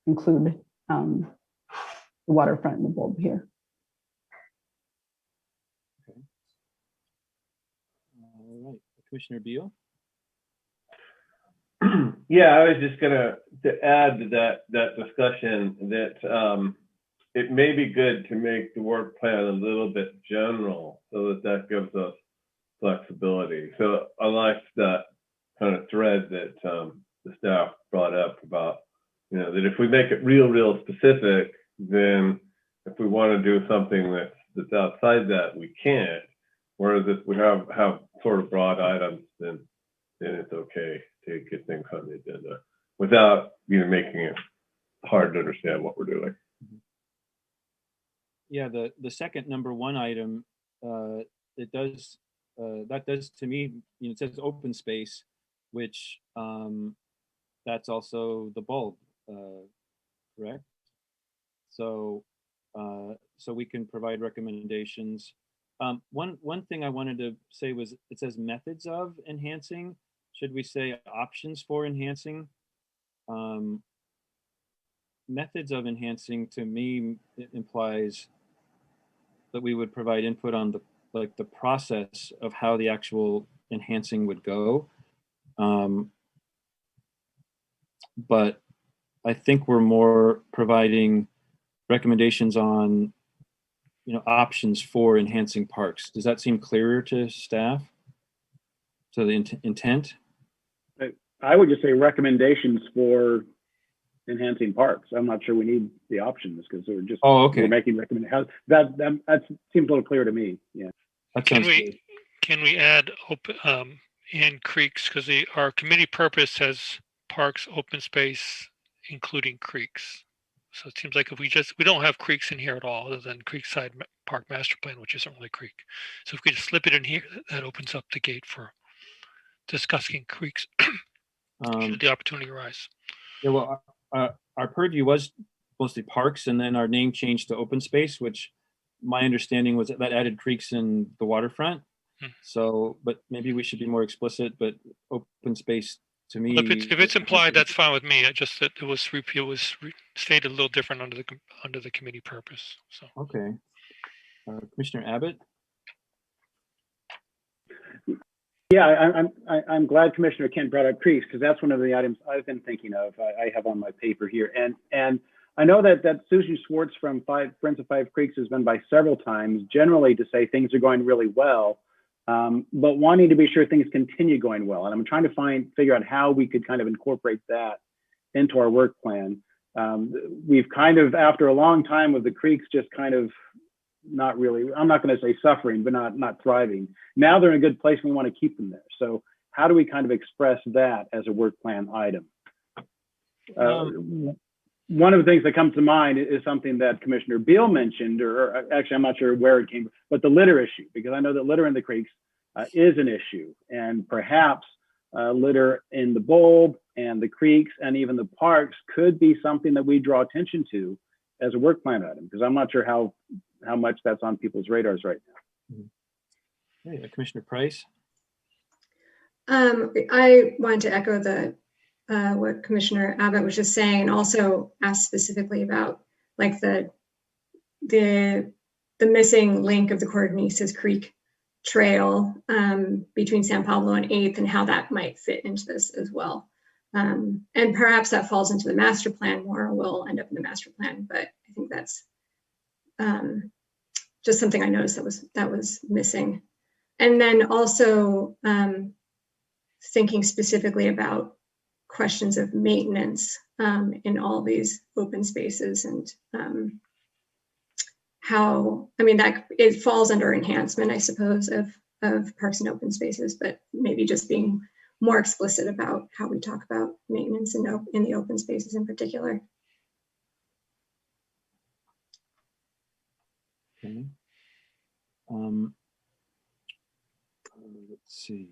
Speaker 7: include the waterfront and the bulb here.
Speaker 2: Okay. All right, Commissioner Beal.
Speaker 6: Yeah, I was just gonna add to that discussion that it may be good to make the work plan a little bit general, so that gives us flexibility. So I like that kind of thread that the staff brought up about, that if we make it real specific, then if we want to do something that's outside that, we can't. Whereas if we have sort of broad items, then it's okay to get things on the agenda without making it hard to understand what we're doing.
Speaker 2: Yeah, the second number one item, it does that does to me, it says open space, which that's also the bulb, correct? So so we can provide recommendations. One thing I wanted to say was, it says methods of enhancing. Should we say options for enhancing? Methods of enhancing to me implies that we would provide input on the process of how the actual enhancing would go. But I think we're more providing recommendations on options for enhancing parks. Does that seem clearer to staff? So the intent?
Speaker 3: I would just say recommendations for enhancing parks. I'm not sure we need the options, because we're making recommendations. That seems a little clear to me. Yeah.
Speaker 2: That sounds good.
Speaker 5: Can we add and creeks, because our committee purpose says parks, open space, including creeks. So it seems like if we don't have creeks in here at all, other than Creekside Park Master Plan, which isn't really creek. So if we just slip it in here, that opens up the gate for discussing creeks should the opportunity arise.
Speaker 2: Yeah, well, our purview was mostly parks, and then our name changed to open space, which my understanding was that added creeks in the waterfront. So, but maybe we should be more explicit, but open space to me.
Speaker 5: If it's implied, that's fine with me. Just that it was stated a little different under the committee purpose. So
Speaker 2: okay, Commissioner Abbott.
Speaker 3: Yeah, I'm glad Commissioner Kent brought up creeks, because that's one of the items I've been thinking of. I have on my paper here, and I know that Susan Schwartz from Friends of Five Creeks has been by several times, generally to say things are going really well, but wanting to be sure things continue going well. And I'm trying to figure out how we could kind of incorporate that into our work plan. We've kind of, after a long time with the creeks, just kind of not really, I'm not going to say suffering, but not thriving. Now they're in a good place and we want to keep them there. So how do we kind of express that as a work plan item? One of the things that comes to mind is something that Commissioner Beal mentioned, or actually I'm not sure where it came from, but the litter issue, because I know that litter in the creeks is an issue, and perhaps litter in the bulb and the creeks and even the parks could be something that we draw attention to as a work plan item, because I'm not sure how much that's on people's radars right now.
Speaker 2: Okay, Commissioner Price.
Speaker 10: I wanted to echo the what Commissioner Abbott was just saying, and also asked specifically about like the missing link of the Cordonices Creek Trail between San Pablo and 8th and how that might fit into this as well. And perhaps that falls into the master plan more, or will end up in the master plan, but I think that's just something I noticed that was missing. And then also thinking specifically about questions of maintenance in all these open spaces, and how, I mean, that it falls under enhancement, I suppose, of parks and open spaces, but maybe just being more explicit about how we talk about maintenance in the open spaces in particular.
Speaker 2: Okay. Let's see.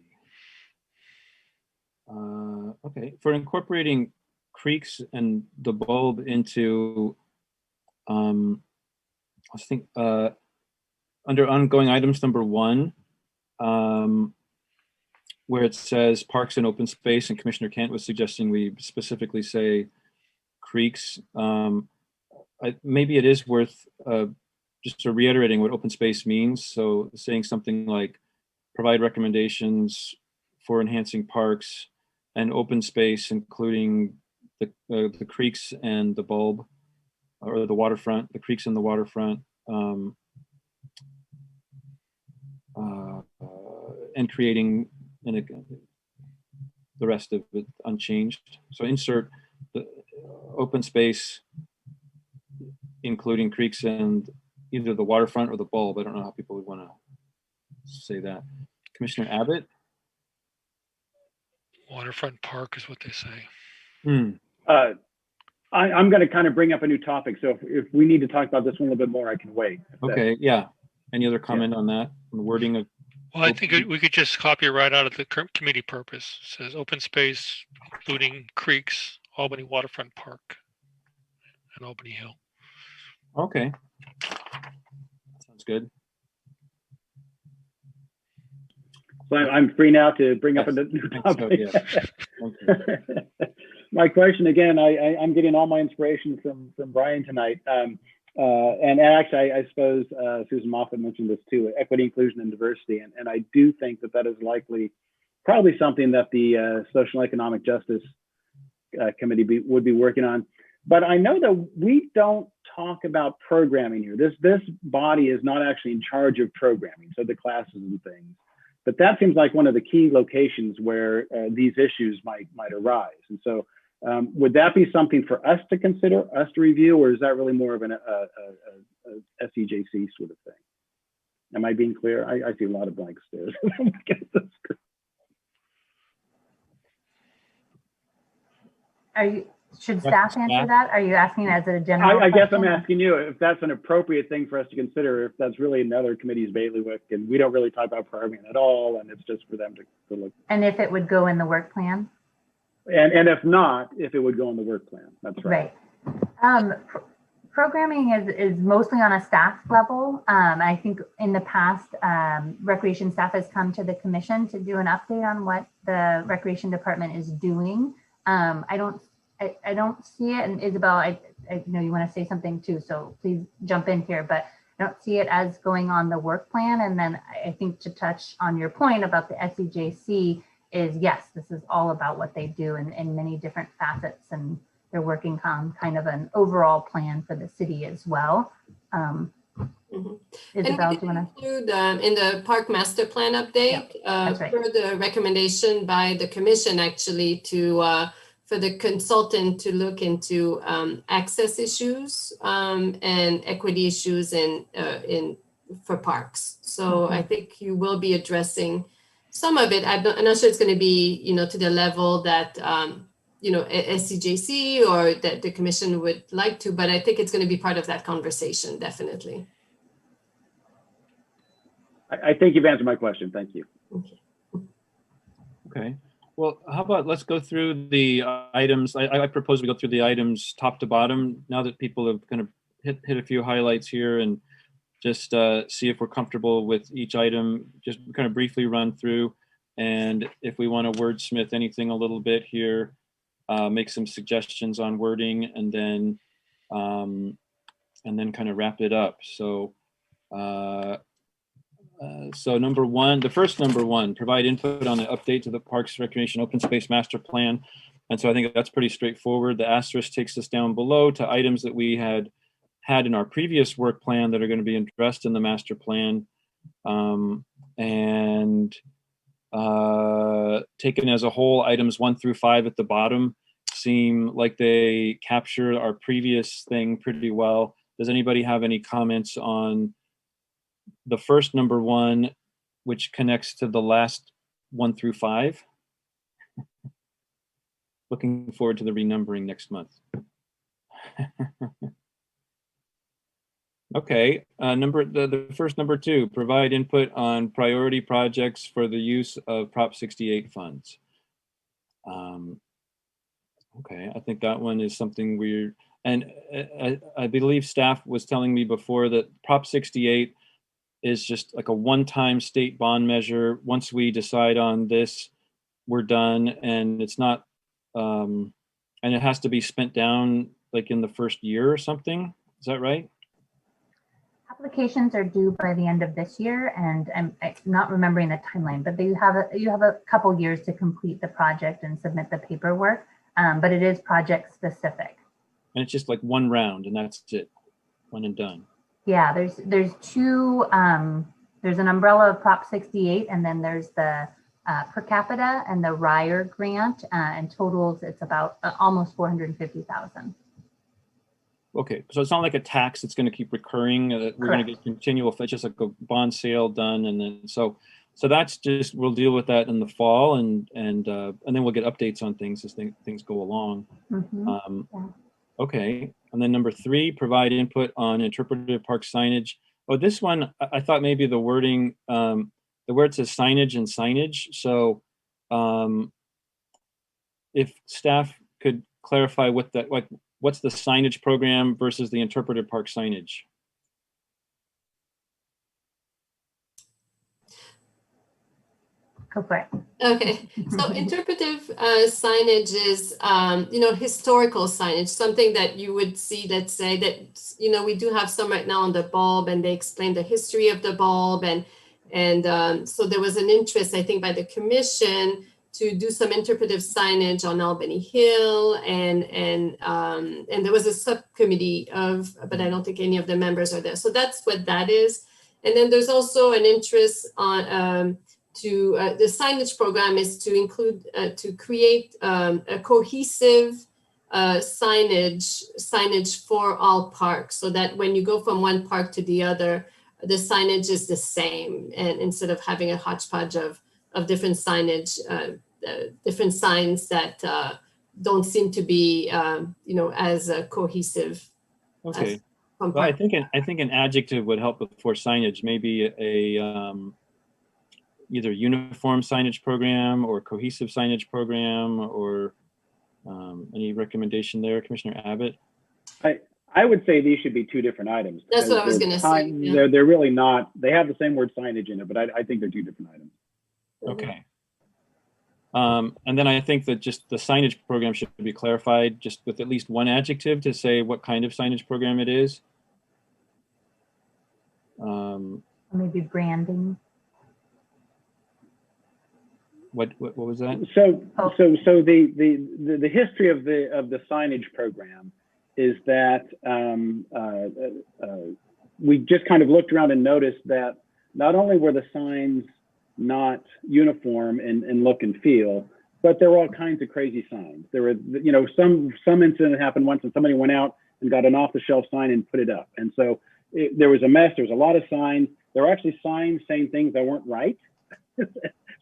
Speaker 2: Okay, for incorporating creeks and the bulb into, I think under ongoing items number 1, where it says parks and open space, and Commissioner Kent was suggesting we specifically say creeks. Maybe it is worth just reiterating what open space means. So saying something like provide recommendations for enhancing parks and open space, including the creeks and the bulb, or the waterfront, the creeks and the waterfront, and creating the rest of it unchanged. So insert the open space, including creeks and either the waterfront or the bulb. I don't know how people would want to say that. Commissioner Abbott?
Speaker 5: Waterfront park is what they say.
Speaker 3: I'm going to kind of bring up a new topic. So if we need to talk about this one a little bit more, I can wait.
Speaker 2: Okay, yeah. Any other comment on that? On the wording of?
Speaker 5: Well, I think we could just copy it right out of the committee purpose. It says open space, including creeks, Albany Waterfront Park, and Albany Hill.
Speaker 2: Okay. Sounds good.
Speaker 3: So I'm free now to bring up a new topic.
Speaker 2: So, yeah.
Speaker 3: My question again, I'm getting all my inspiration from Brian tonight. And actually, I suppose Susan Moffett mentioned this too, equity, inclusion, and diversity. And I do think that is probably something that the Social and Economic Justice Committee would be working on. But I know that we don't talk about programming here. This body is not actually in charge of programming, so the classes and things. But that seems like one of the key locations where these issues might arise. And so would that be something for us to consider, us to review, or is that really more of a SEJC sort of thing? Am I being clear? I see a lot of blank stares.
Speaker 1: Should staff answer that? Are you asking as a general
Speaker 3: I guess I'm
Speaker 1: question?
Speaker 3: asking you if that's an appropriate thing for us to consider, if that's really another committee's bailiwick and we don't really talk about programming at all, and it's just for them to look.
Speaker 1: And if it would go in the work plan?
Speaker 3: And if not, if it would go on the work plan. That's right.
Speaker 1: Programming is mostly on a staff level. I think in the past, recreation staff has come to the commission to do an update on what the recreation department is doing. I don't see it, and Isabel, I know you want to say something too, so please jump in here, but I don't see it as going on the work plan. And then I think to touch on your point about the SEJC is, yes, this is all about what they do in many different facets, and they're working on kind of an overall plan for the city as well. Isabel, do you want to
Speaker 9: include in the park master plan update,
Speaker 1: that's right.
Speaker 9: for the recommendation by the commission actually to for the consultant to look into access issues and equity issues in for parks. So I think you will be addressing some of it. I'm not sure it's going to be, to the level that, SCJC or that the commission would like to, but I think it's going to be part of that conversation, definitely.
Speaker 3: I think you've answered my question. Thank you.
Speaker 2: Okay. Well, how about let's go through the items. I propose we go through the items top to bottom now that people have kind of hit a few highlights here, and just see if we're comfortable with each item, just kind of briefly run through. And if we want to wordsmith anything a little bit here, make some suggestions on wording, and then kind of wrap it up. So number one, the first number one, provide input on the update to the Parks, Recreation, Open Space Master Plan. And so I think that's pretty straightforward. The asterisk takes us down below to items that we had in our previous work plan that are going to be addressed in the master plan. Taken as a whole, items 1 through 5 at the bottom seem like they capture our previous thing pretty well. Does anybody have any comments on the first number one, which connects to the last 1 through 5? Looking forward to the renumbering next month. Okay, the first number 2, provide input on priority projects for the use of Prop 68 funds. Okay, I think that one is something weird. And I believe staff was telling me before that Prop 68 is just like a one-time state bond measure. Once we decide on this, we're done, and it's not, and it has to be spent down like in the first year or something. Is that right?
Speaker 1: Applications are due by the end of this year, and I'm not remembering the timeline, but you have a couple years to complete the project and submit the paperwork, but it is project specific.
Speaker 2: And it's just like one round, and that's it, one and done.
Speaker 1: Yeah, there's two. There's an umbrella of Prop 68, and then there's the per capita and the RIRE grant, and totals it's about almost 450,000.
Speaker 2: Okay, so it's not like a tax that's going to keep recurring. We're going to get continual. It's just like a bond sale done, and then so that's just, we'll deal with that in the fall, and then we'll get updates on things as things go along.
Speaker 1: Mm-hmm.
Speaker 2: Okay, and then number 3, provide input on interpretive park signage. Oh, this one I thought maybe the wording, the where it says signage and signage. So if staff could clarify what that, like, what's the signage program versus the interpretive park signage?
Speaker 1: Go for it.
Speaker 9: Okay, so interpretive signage is, historical signage, something that you would see that say that, we do have some right now on the bulb, and they explain the history of the bulb. And so there was an interest, I think, by the commission to do some interpretive signage on Albany Hill, and there was a subcommittee but I don't think any of the members are there. So that's what that is. And then there's also an interest on the signage program is to include to create a cohesive signage for all parks, so that when you go from one park to the other, the signage is the same, and instead of having a hodgepodge of different signage, different signs that don't seem to be, as cohesive.
Speaker 2: Okay. Well, I think an adjective would help before signage. Maybe a either uniform signage program or cohesive signage program, or any recommendation there, Commissioner Abbott?
Speaker 3: I would say these should be 2 different items.
Speaker 9: That's what I was going to say.
Speaker 3: Yeah. They're really not. They have the same word signage in it, but I think they're 2 different items.
Speaker 2: Okay. And then I think that just the signage program should be clarified, just with at least one adjective to say what kind of signage program it is.
Speaker 1: Maybe branding.
Speaker 2: What was that?
Speaker 3: So the history of the signage program is that we just kind of looked around and noticed that not only were the signs not uniform in look and feel, but there were all kinds of crazy signs. There were, some incident happened once, and somebody went out and got an off-the-shelf sign and put it up. And so there was a mess. There was a lot of signs. There were actually signs saying things that weren't right.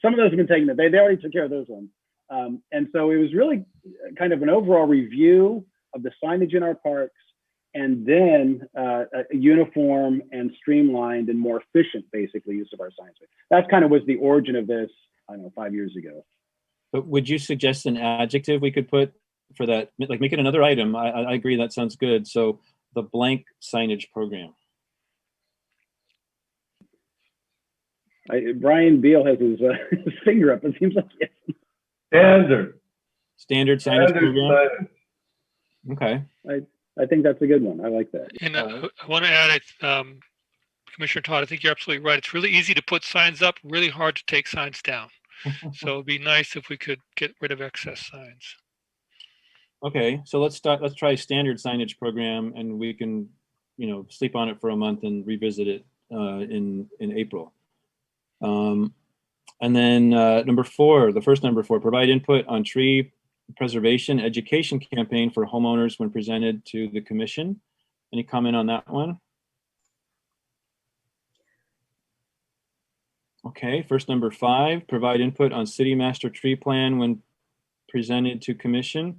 Speaker 3: Some of those have been taken. They already took care of those ones. And so it was really kind of an overall review of the signage in our parks, and then a uniform and streamlined and more efficient, basically, use of our signs. That's kind of was the origin of this, I don't know, 5 years ago.
Speaker 2: But would you suggest an adjective we could put for that? Like, make it another item. I agree, that sounds good. So the blank signage program.
Speaker 3: Brian Beal has his finger up. It seems like yes.
Speaker 6: Standard.
Speaker 2: Standard signage program? Okay.
Speaker 3: I think that's a good one. I like that.
Speaker 5: And I want to add, Commissioner Todd, I think you're absolutely right. It's really easy to put signs up, really hard to take signs down. So it'd be nice if we could get rid of excess signs.
Speaker 2: Okay, so let's try standard signage program, and we can, sleep on it for a month and revisit it in April. And then number 4, the first number 4, provide input on tree preservation education campaign for homeowners when presented to the commission. Any comment on that one? Okay, first number 5, provide input on city master tree plan when presented to commission.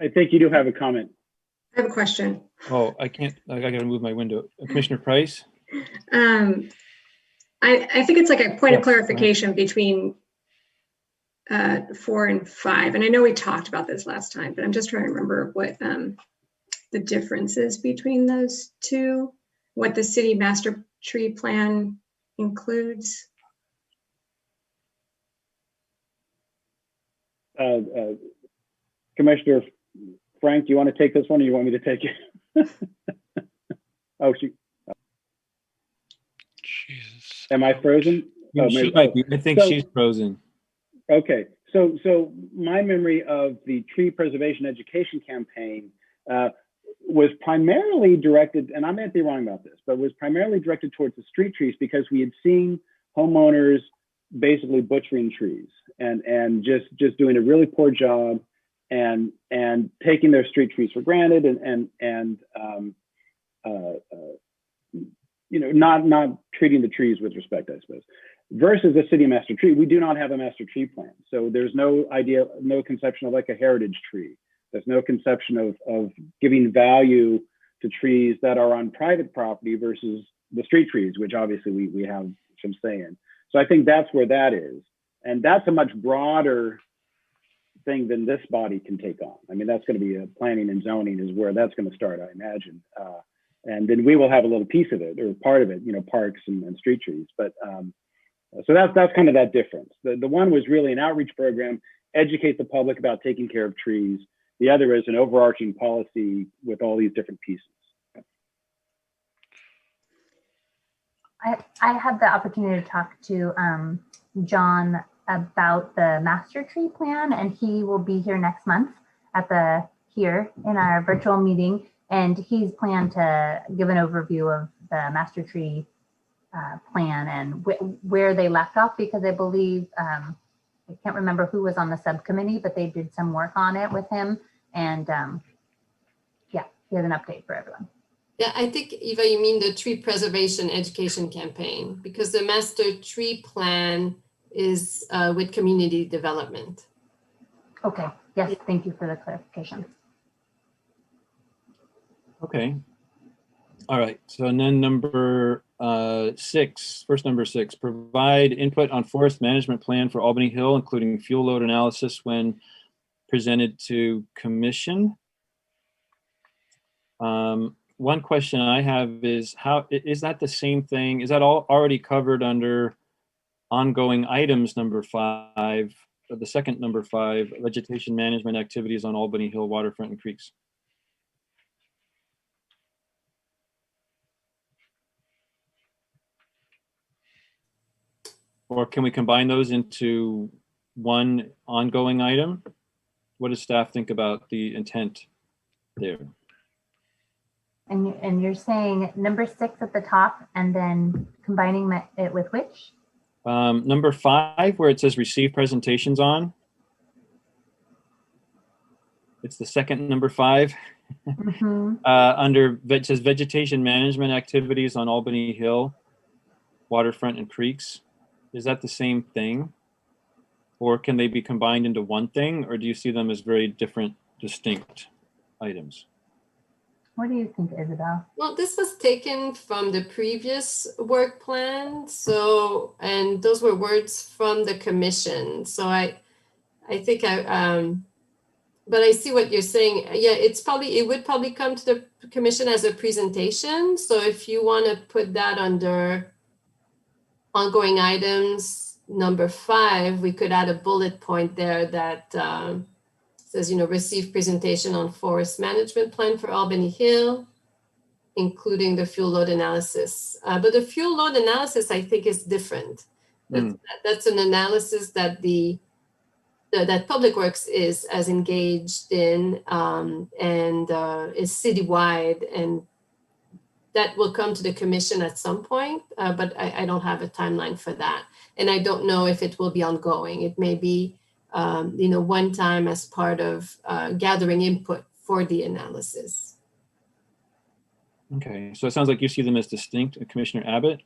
Speaker 3: I think you do have a comment.
Speaker 10: I have a question.
Speaker 2: Oh, I can't, I gotta move my window. Commissioner Price?
Speaker 10: I think it's like a point of
Speaker 2: Yes,
Speaker 10: clarification between 4 and 5. And I know we talked about this last time, but I'm just trying to remember what the difference is between those two, what the city master tree plan includes.
Speaker 3: Commissioner Frank, do you want to take this one, or you want me to take it? Oh, shoot.
Speaker 5: Jesus.
Speaker 3: Am I frozen? Oh,
Speaker 2: She
Speaker 3: maybe.
Speaker 2: might be. I think
Speaker 3: So-
Speaker 2: she's frozen.
Speaker 3: Okay, so my memory of the tree preservation education campaign was primarily directed, and I may be wrong about this, but was primarily directed towards the street trees, because we had seen homeowners basically butchering trees and just doing a really poor job and taking their street trees for granted and not treating the trees with respect, I suppose. Versus a city master tree, we do not have a master tree plan. So there's no conception of like a heritage tree. There's no conception of giving value to trees that are on private property versus the street trees, which obviously we have some say in. So I think that's where that is. And that's a much broader thing than this body can take on. I mean, that's going to be a planning and zoning is where that's going to start, I imagine. And then we will have a little piece of it or part of it, parks and street trees. But so that's kind of that difference. The one was really an outreach program, educate the public about taking care of trees. The other is an overarching policy with all these different pieces.
Speaker 1: I had the opportunity to talk to John about the master tree plan, and he will be here next month here in our virtual meeting, and he's planned to give an overview of the master tree plan and where they left off, because I believe I can't remember who was on the subcommittee, but they did some work on it with him, and yeah, he has an update for everyone.
Speaker 9: Yeah, I think, Eva, you mean the tree preservation education campaign, because the master tree plan is with community development.
Speaker 1: Okay, yes, thank you for the clarification.
Speaker 2: Okay. All right, so and then number 6, first number 6, provide input on forest management plan for Albany Hill, including fuel load analysis when presented to commission. One question I have is, how is that the same thing? Is that all already covered under ongoing items number 5, or the second number 5, vegetation management activities on Albany Hill waterfront and creeks? Or can we combine those into one ongoing item? What does staff think about the intent there?
Speaker 1: And you're saying number 6 at the top, and then combining it with which?
Speaker 2: Number 5, where it says receive presentations on. It's the second number 5.
Speaker 1: Mm-hmm.
Speaker 2: It says vegetation management activities on Albany Hill, waterfront and creeks. Is that the same thing? Or can they be combined into one thing? Or do you see them as very different, distinct items?
Speaker 1: What do you think, Isabel?
Speaker 9: Well, this was taken from the previous work plan. So, and those were words from the commission. So I think but I see what you're saying. Yeah, it would probably come to the commission as a presentation. So if you want to put that under ongoing items, number 5, we could add a bullet point there that says, receive presentation on forest management plan for Albany Hill, including the fuel load analysis. But the fuel load analysis, I think, is different. That's an analysis that that Public Works is as engaged in and is citywide, and that will come to the commission at some point, but I don't have a timeline for that. And I don't know if it will be ongoing. It may be, one time as part of gathering input for the analysis.
Speaker 2: Okay, so it sounds like you see them as distinct. Commissioner Abbott?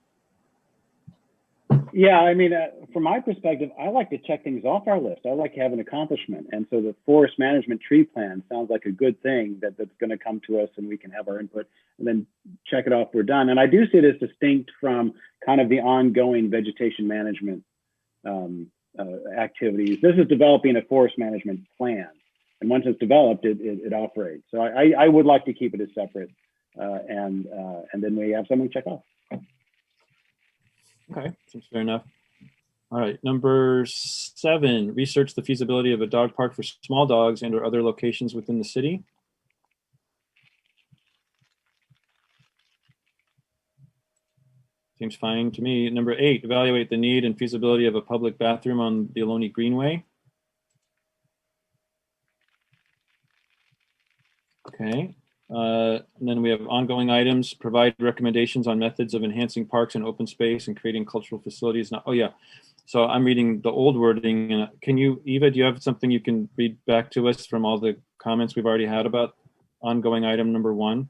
Speaker 3: Yeah, I mean, from my perspective, I like to check things off our list. I like to have an accomplishment. And so the forest management tree plan sounds like a good thing that's going to come to us and we can have our input and then check it off, we're done. And I do see it as distinct from kind of the ongoing vegetation management activities. This is developing a forest management plan. And once it's developed, it operates. So I would like to keep it as separate and then we have something to check off.
Speaker 2: Okay, seems fair enough. All right, number 7, research the feasibility of a dog park for small dogs and or other locations within the city. Seems fine to me. Number 8, evaluate the need and feasibility of a public bathroom on the Ohlone Greenway. Okay. And then we have ongoing items, provide recommendations on methods of enhancing parks and open space and creating cultural facilities. Now, oh yeah, so I'm reading the old wording. And can you, Eva, do you have something you can read back to us from all the comments we've already had about ongoing item number 1?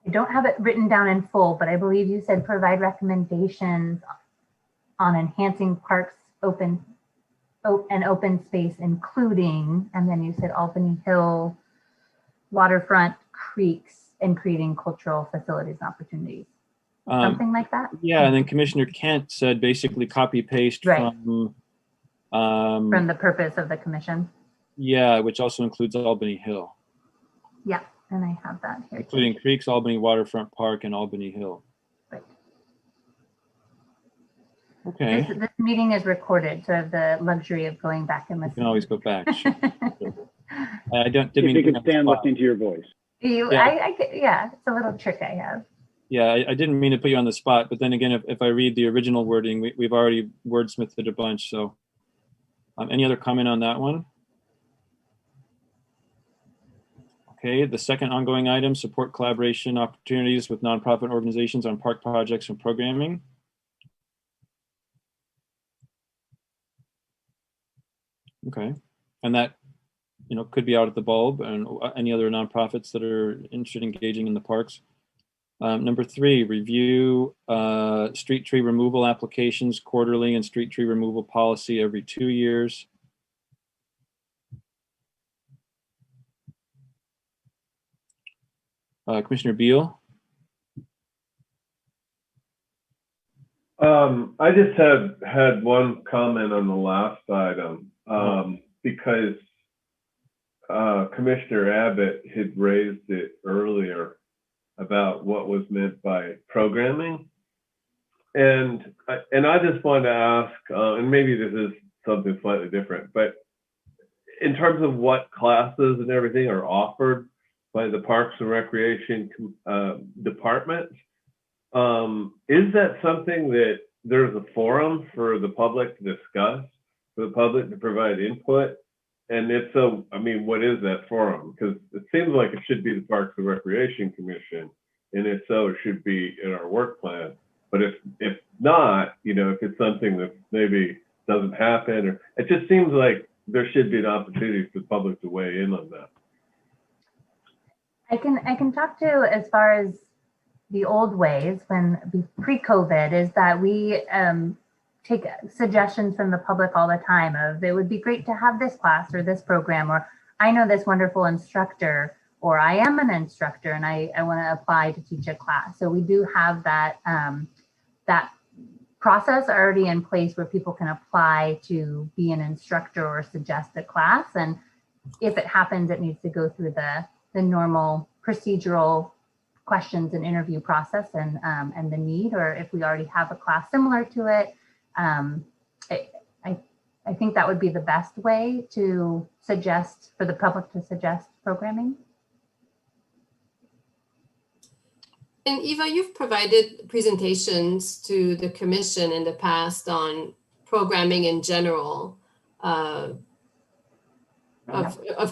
Speaker 1: I don't have it written down in full, but I believe you said provide recommendations on enhancing parks open space, including, and then you said Albany Hill, waterfront, creeks, and creating cultural facilities and opportunities. Something like that?
Speaker 2: Yeah, and then Commissioner Kent said basically copy paste
Speaker 1: right.
Speaker 2: from
Speaker 1: the purpose of the commission.
Speaker 2: Yeah, which also includes Albany Hill.
Speaker 1: Yeah, and I have that here.
Speaker 2: Including
Speaker 1: too.
Speaker 2: Creeks, Albany Waterfront Park, and Albany Hill.
Speaker 1: Right.
Speaker 2: Okay.
Speaker 1: This meeting is recorded, so I have the luxury of going back and listening.
Speaker 2: You can always go back. Sure. I didn't
Speaker 3: if
Speaker 2: mean
Speaker 3: you
Speaker 2: to
Speaker 3: can stand listening to your voice.
Speaker 1: Yeah, it's a little trick I have.
Speaker 2: Yeah, I didn't mean to put you on the spot, but then again, if I read the original wording, we've already wordsmithed a bunch. So any other comment on that one? Okay, the second ongoing item, support collaboration opportunities with nonprofit organizations on park projects and programming. Okay, and that could be out at the bulb and any other nonprofits that are interested in engaging in the parks. Number 3, review street tree removal applications quarterly and street tree removal policy every 2 years. Commissioner Beal.
Speaker 6: I just had one comment on the last item because Commissioner Abbott had raised it earlier about what was meant by programming. And I just want to ask, and maybe this is something slightly different, but in terms of what classes and everything are offered by the Parks and Recreation Department, is that something that there's a forum for the public to discuss, for the public to provide input? And if so, I mean, what is that forum? Because it seems like it should be the Parks and Recreation Commission, and if so, it should be in our work plan. But if not, if it's something that maybe doesn't happen, or it just seems like there should be an opportunity for the public to weigh in on that.
Speaker 1: I can talk to as far as the old ways when pre-COVID is that we take suggestions from the public all the time of it would be great to have this class or this program, or I know this wonderful instructor, or I am an instructor and I want to apply to teach a class. So we do have that that process already in place where people can apply to be an instructor or suggest a class. And if it happens, it needs to go through the normal procedural questions and interview process and the need, or if we already have a class similar to it, I, I, I think that would be the best way to suggest, for the public to suggest programming.
Speaker 9: And Eva, you've provided presentations to the commission in the past on programming in general of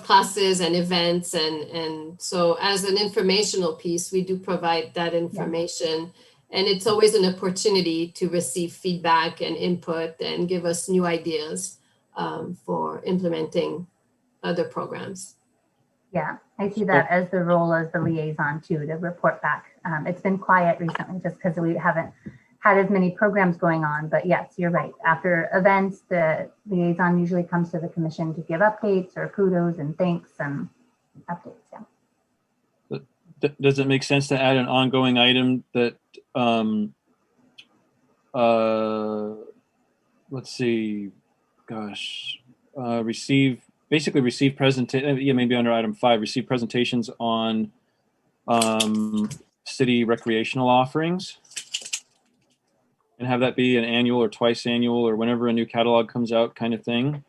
Speaker 9: classes and events. And so as an informational piece, we do provide that information. And it's always an opportunity to receive feedback and input and give us new ideas for implementing other programs.
Speaker 1: Yeah, I see that as the role as the liaison too, to report back. It's been quiet recently just because we haven't had as many programs going on, but yes, you're right. After events, the liaison usually comes to the commission to give updates or kudos and thanks and updates, yeah.
Speaker 2: Does it make sense to add an ongoing item that, let's see, gosh, receive presentation, yeah, maybe under item 5, receive presentations on city recreational offerings, and have that be an annual or twice annual or whenever a new catalog comes out kind of thing?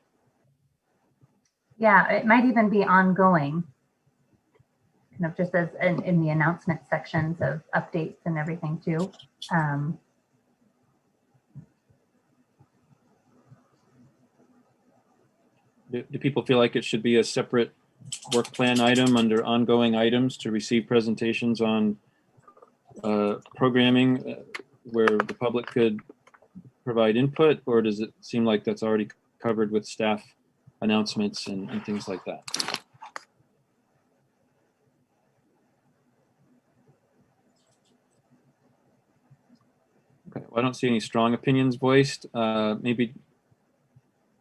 Speaker 1: Yeah, it might even be ongoing, kind of just as in the announcement sections of updates and everything too.
Speaker 2: Do people feel like it should be a separate work plan item under ongoing items to receive presentations on programming where the public could provide input, or does it seem like that's already covered with staff announcements and things like that? Okay, well, I don't see any strong opinions voiced. Maybe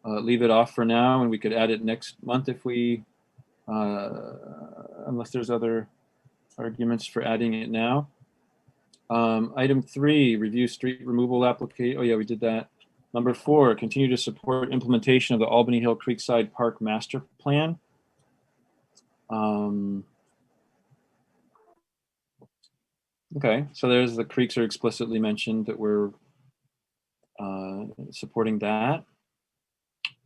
Speaker 2: leave it off for now, and we could add it next month if we, unless there's other arguments for adding it now. Item 3, review street removal application. Oh yeah, we did that. Number 4, continue to support implementation of the Albany Hill Creekside Park Master Plan. Okay, so there's the creeks are explicitly mentioned that we're supporting that.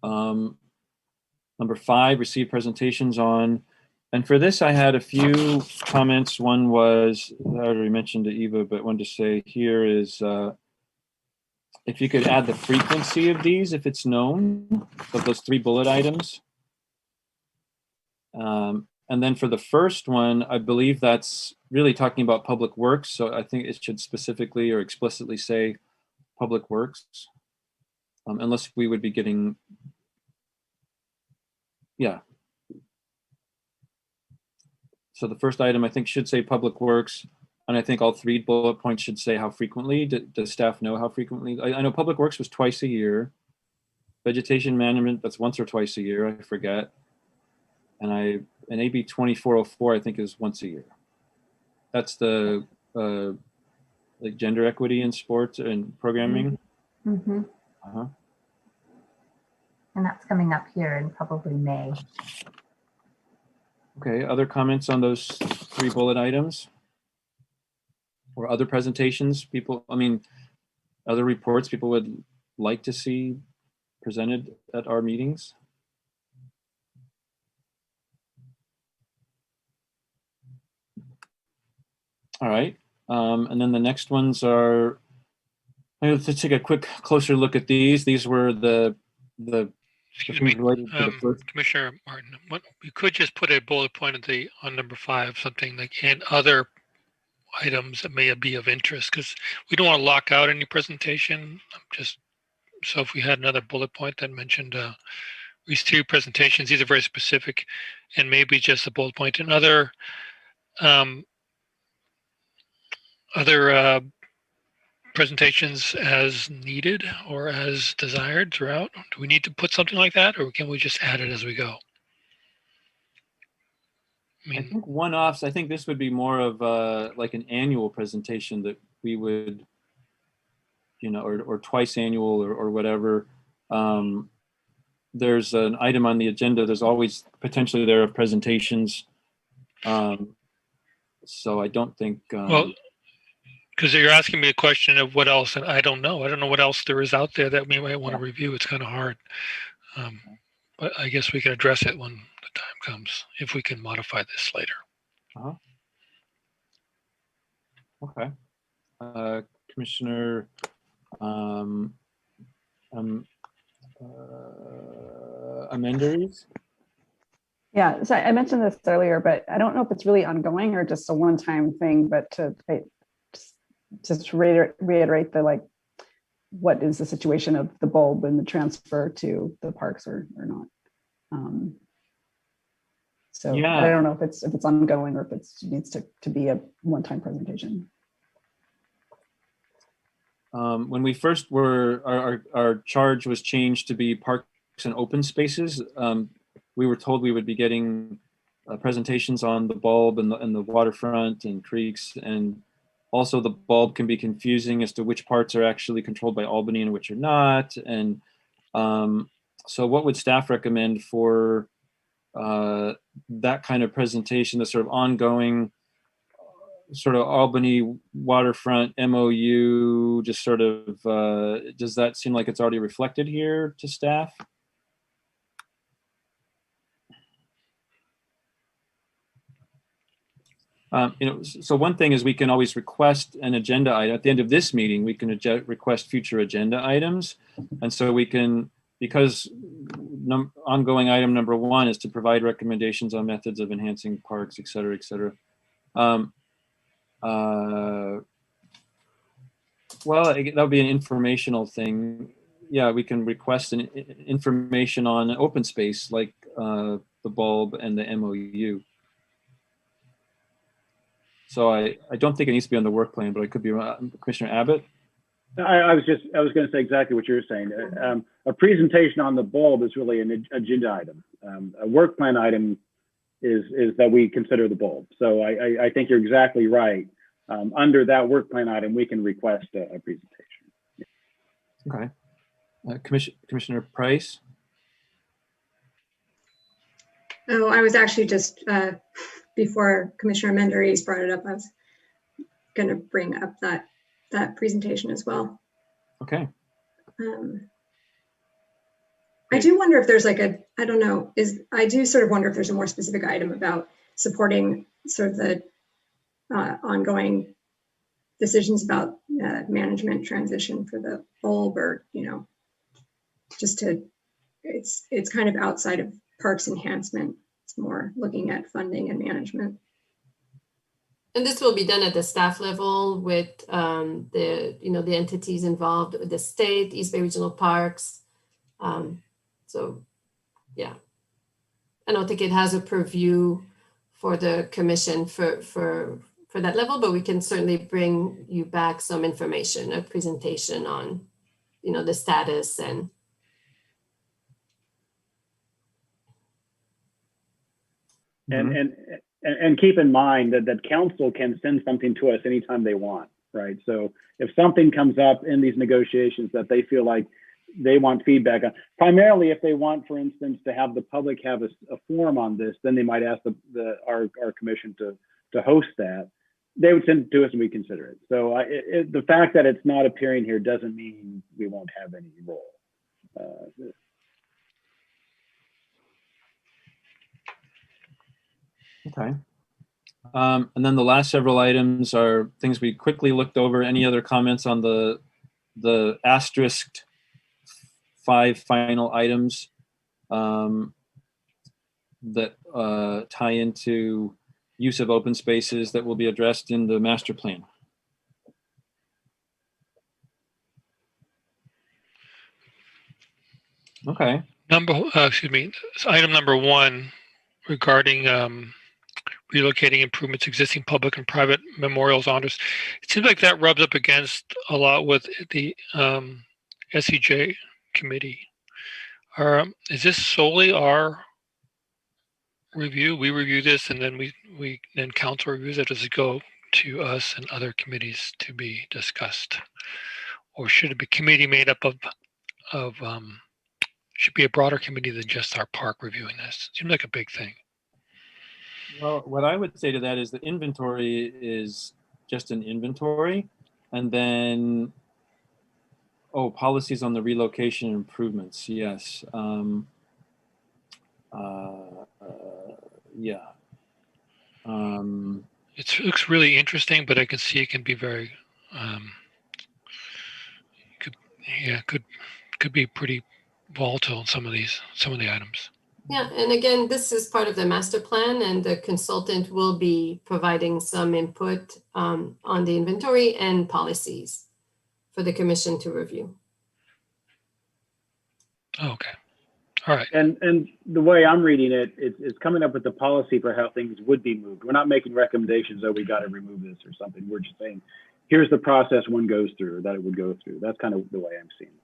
Speaker 2: Number 5, receive presentations on, and for this I had a few comments. One was, I already mentioned to Eva, but one to say here is, if you could add the frequency of these, if it's known, of those 3 bullet items. And then for the first one, I believe that's really talking about public works. So I think it should specifically or explicitly say public works, unless we would be getting, yeah. So the first item I think should say public works. And I think all 3 bullet points should say how frequently. Does staff know how frequently? I know public works was twice a year. Vegetation management, that's once or twice a year, I forget. And AB 2404, I think, is once a year. That's the like gender equity in sports and programming.
Speaker 1: Mm-hmm. And that's coming up here in probably May.
Speaker 2: Okay, other comments on those 3 bullet items? Or other presentations people, I mean, other reports people would like to see presented at our meetings? All right, and then the next ones are, let's take a quick closer look at these. These were the
Speaker 5: Excuse me, Commissioner Martin, we could just put a bullet point on number 5, something like, and other items that may be of interest, because we don't want to lock out any presentation. So if we had another bullet point that mentioned receive presentations, these are very specific, and maybe just a bullet point and other presentations as needed or as desired throughout. Do we need to put something like that, or can we just add it as we go?
Speaker 2: I think one-offs, I think this would be more of like an annual presentation that we would, you know, or twice annual or whatever. There's an item on the agenda. There's always potentially there are presentations. So I don't think.
Speaker 5: Well, because you're asking me a question of what else, and I don't know. I don't know what else there is out there that we might want to review. It's kind of hard. But I guess we can address it when the time comes, if we can modify this later.
Speaker 2: Okay. Commissioner Amenderies?
Speaker 7: Yeah, so I mentioned this earlier, but I don't know if it's really ongoing or just a one-time thing, but to just reiterate the, like, what is the situation of the bulb and the transfer to the parks or not. So
Speaker 2: Yeah.
Speaker 7: I don't know if it's ongoing or if it needs to be a one-time presentation.
Speaker 2: When we first were, our charge was changed to be parks and open spaces. We were told we would be getting presentations on the bulb and the waterfront and creeks, and also the bulb can be confusing as to which parts are actually controlled by Albany and which are not. And so what would staff recommend for that kind of presentation, the sort of ongoing sort of Albany waterfront MOU, just sort of, does that seem like it's already reflected here to staff? So one thing is we can always request an agenda item. At the end of this meeting, we can request future agenda items. And so we can, because ongoing item number 1 is to provide recommendations on methods of enhancing parks, et cetera, et cetera. Well, that would be an informational thing. Yeah, we can request an information on open space like the bulb and the MOU. So I don't think it needs to be on the work plan, but I could be wrong. Commissioner Abbott?
Speaker 3: I was going to say exactly what you're saying. A presentation on the bulb is really an agenda item. A work plan item is that we consider the bulb. So I think you're exactly right. Under that work plan item, we can request a presentation.
Speaker 2: Okay. Commissioner Price?
Speaker 10: Oh, I was actually just, before Commissioner Menderes brought it up, I was going to bring up that presentation as well.
Speaker 2: Okay.
Speaker 10: I do wonder if there's like I don't know, I do sort of wonder if there's a more specific item about supporting sort of the ongoing decisions about management transition for the bulb, or, just it's kind of outside of parks enhancement. It's more looking at funding and management.
Speaker 9: And this will be done at the staff level with the entities involved, with the state, East Bay Regional Parks. So yeah, I don't think it has a purview for the commission for that level, but we can certainly bring you back some information, a presentation on, the status and.
Speaker 3: And keep in mind that council can send something to us anytime they want, right? So if something comes up in these negotiations that they feel like they want feedback on, primarily if they want, for instance, to have the public have a forum on this, then they might ask our commission to host that. They would send it to us and we consider it. So the fact that it's not appearing here doesn't mean we won't have any role.
Speaker 2: Okay. And then the last several items are things we quickly looked over. Any other comments on the asterisked 5 final items that tie into use of open spaces that will be addressed in the master plan? Okay.
Speaker 5: Item number 1 regarding relocating improvements existing public and private memorials honors. It seems like that rubs up against a lot with the SEJ committee. Is this solely our review? We review this and then then council reviews it. Does it go to us and other committees to be discussed? Or should it be committee made up of should be a broader committee than just our park reviewing this? Seems like a big thing.
Speaker 2: Well, what I would say to that is the inventory is just an inventory. And then, oh, policies on the relocation improvements. Yes. Yeah.
Speaker 5: It looks really interesting, but I can see it can be very, could be pretty volatile in some of the items.
Speaker 9: Yeah, and again, this is part of the master plan, and the consultant will be providing some input on the inventory and policies for the commission to review.
Speaker 5: Oh, okay. All right.
Speaker 3: And the way I'm reading it, it's coming up with the policy for how things would be moved. We're not making recommendations, oh, we got to remove this or something. We're just saying, here's the process one goes through, that it would go through. That's kind of the way I'm seeing it.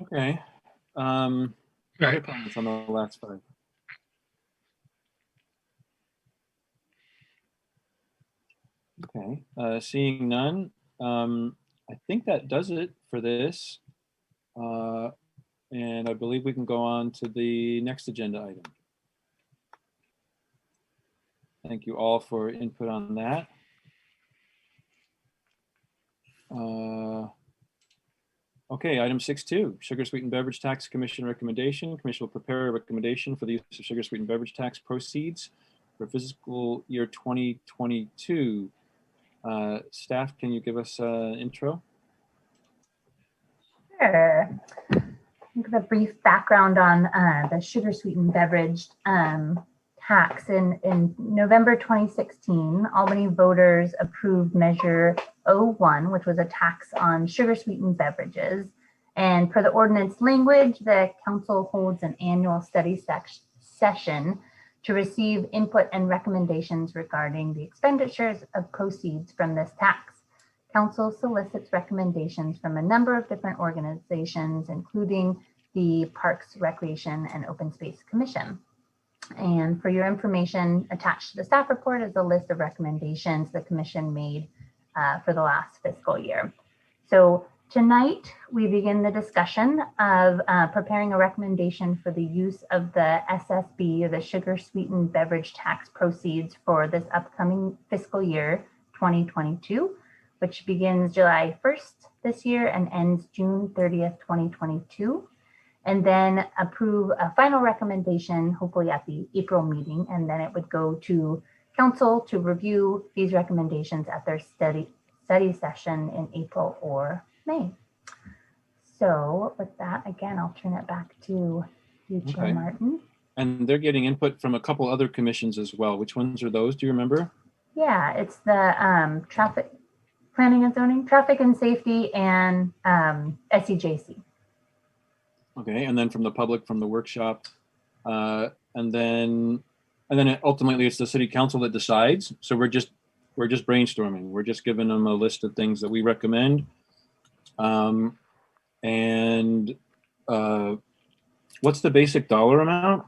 Speaker 2: Okay. Other comments on the last 5? Okay. Seeing none, I think that does it for this. And I believe we can go on to the next agenda item. Thank you all for input on that. Okay, item 6.2, Sugar-Sweetened Beverage Tax Commission recommendation. Commission will prepare a recommendation for the use of sugar-sweetened beverage tax proceeds for fiscal year 2022. Staff, can you give us an intro?
Speaker 1: Sure. I'll give a brief background on the sugar-sweetened beverage tax. In November 2016, Albany voters approved Measure 01, which was a tax on sugar-sweetened beverages. And per the ordinance language, the council holds an annual study session to receive input and recommendations regarding the expenditures of proceeds from this tax. Council solicits recommendations from a number of different organizations, including the Parks, Recreation, and Open Space Commission. And for your information, attached to the staff report is a list of recommendations the commission made for the last fiscal year. So tonight, we begin the discussion of preparing a recommendation for the use of the SSB, or the Sugar-Sweetened Beverage Tax proceeds for this upcoming fiscal year 2022, which begins July 1st this year and ends June 30th, 2022. And then approve a final recommendation, hopefully at the April meeting, and then it would go to council to review these recommendations at their study session in April or May. So with that, again, I'll turn it back to you, Chair Martin.
Speaker 2: And they're getting input from a couple other commissions as well. Which ones are those? Do you remember?
Speaker 1: Yeah, it's the traffic planning and zoning, traffic and safety, and SEJC.
Speaker 2: Okay, and then from the public, from the workshop, and then ultimately it's the city council that decides. So we're just brainstorming. We're just giving them a list of things that we recommend. And what's the basic dollar amount?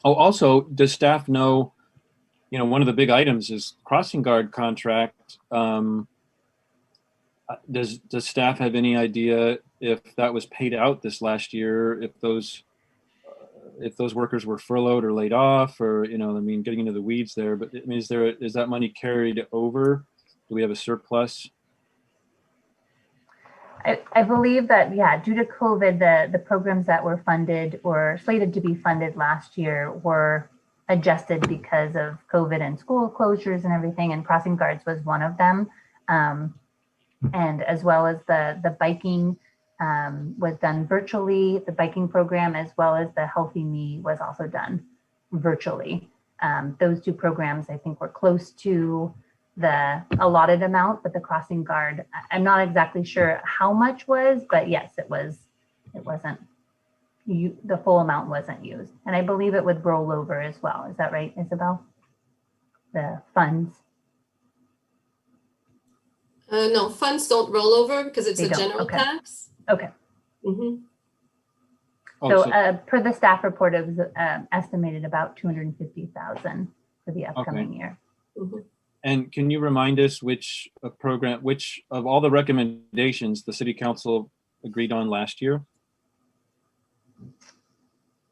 Speaker 2: Oh, also, does staff know? You know, one of the big items is crossing guard contract. Does staff have any idea if that was paid out this last year? If those workers were furloughed or laid off, or I mean, getting into the weeds there. But I mean, is that money carried over? Do we have a surplus?
Speaker 1: I believe that, yeah, due to COVID, the programs that were funded or slated to be funded last year were adjusted because of COVID and school closures and everything, and crossing guards was one of them. And as well as the biking was done virtually, the biking program, as well as the Healthy Me was also done virtually. Those two programs, I think, were close to the allotted amount, but the crossing guard, I'm not exactly sure how much was, but yes, it wasn't, the full amount wasn't used. And I believe it would roll over as well. Is that right, Isabel? The funds.
Speaker 9: No, funds don't roll over because it's
Speaker 1: They
Speaker 9: a
Speaker 1: don't.
Speaker 9: general
Speaker 1: Okay.
Speaker 9: tax.
Speaker 1: Okay.
Speaker 9: Mm-hmm.
Speaker 1: So per the staff report, it was estimated about $250,000 for the upcoming year.
Speaker 9: Mm-hmm.
Speaker 2: And can you remind us which of all the recommendations the city council agreed on last year?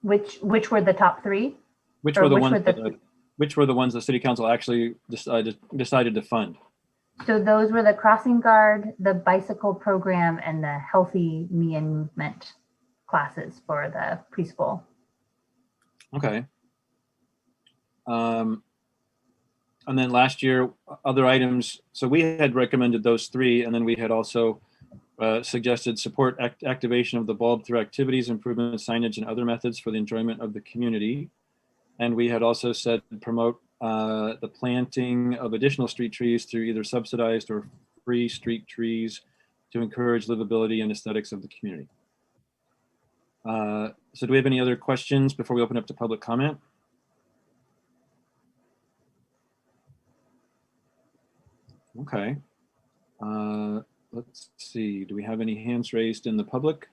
Speaker 1: Which were the top three?
Speaker 2: Which
Speaker 1: Or
Speaker 2: were the
Speaker 1: which
Speaker 2: ones
Speaker 1: were the
Speaker 2: which were the ones the city council actually decided to fund?
Speaker 1: So those were the crossing guard, the bicycle program, and the healthy me and movement classes for the preschool.
Speaker 2: Okay. And then last year, other items. So we had recommended those three, and then we had also suggested support activation of the bulb through activities, improvement, signage, and other methods for the enjoyment of the community. And we had also said promote the planting of additional street trees through either subsidized or free street trees to encourage livability and aesthetics of the community. So do we have any other questions before we open up to public comment? Okay. Let's see. Do we have any hands raised in the public?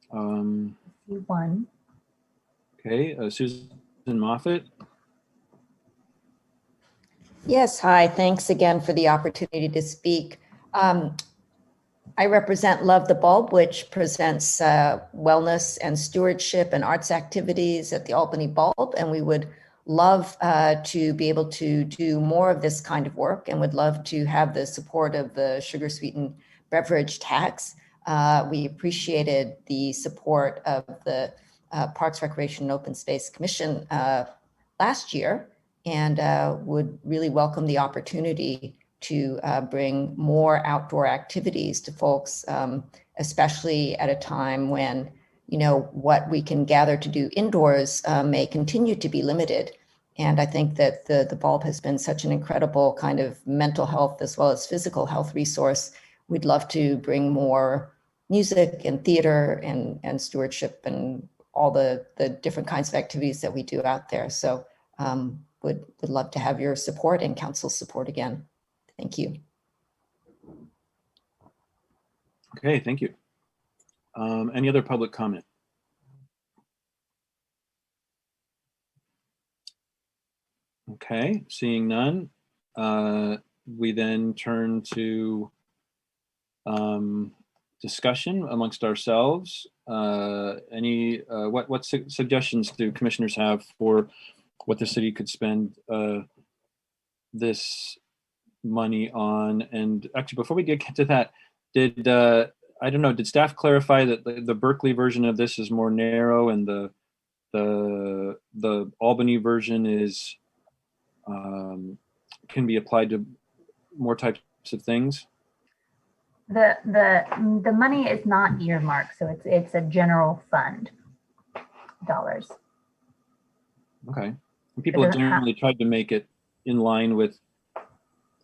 Speaker 1: One.
Speaker 2: Okay, Susan Moffett.
Speaker 8: Yes, hi. Thanks again for the opportunity to speak. I represent Love the Bulb, which presents wellness and stewardship and arts activities at the Albany Bulb, and we would love to be able to do more of this kind of work and would love to have the support of the Sugar-Sweetened beverage tax. We appreciated the support of the Parks, Recreation, and Open Space Commission last year, and would really welcome the opportunity to bring more outdoor activities to folks, especially at a time when, you know, what we can gather to do indoors may continue to be limited. And I think that the bulb has been such an incredible kind of mental health as well as physical health resource. We'd love to bring more music and theater and stewardship and all the different kinds of activities that we do out there. So would love to have your support and council support again. Thank you.
Speaker 2: Okay, thank you. Any other public comment? Okay, seeing none, we then turn to discussion amongst ourselves. What suggestions do commissioners have for what the city could spend this money on? And actually, before we get to that, did I don't know, did staff clarify that the Berkeley version of this is more narrow and the Albany version is can be applied to more types of things?
Speaker 1: The money is not earmarked, so it's a general fund dollars.
Speaker 2: Okay. And people have generally tried to make it in line with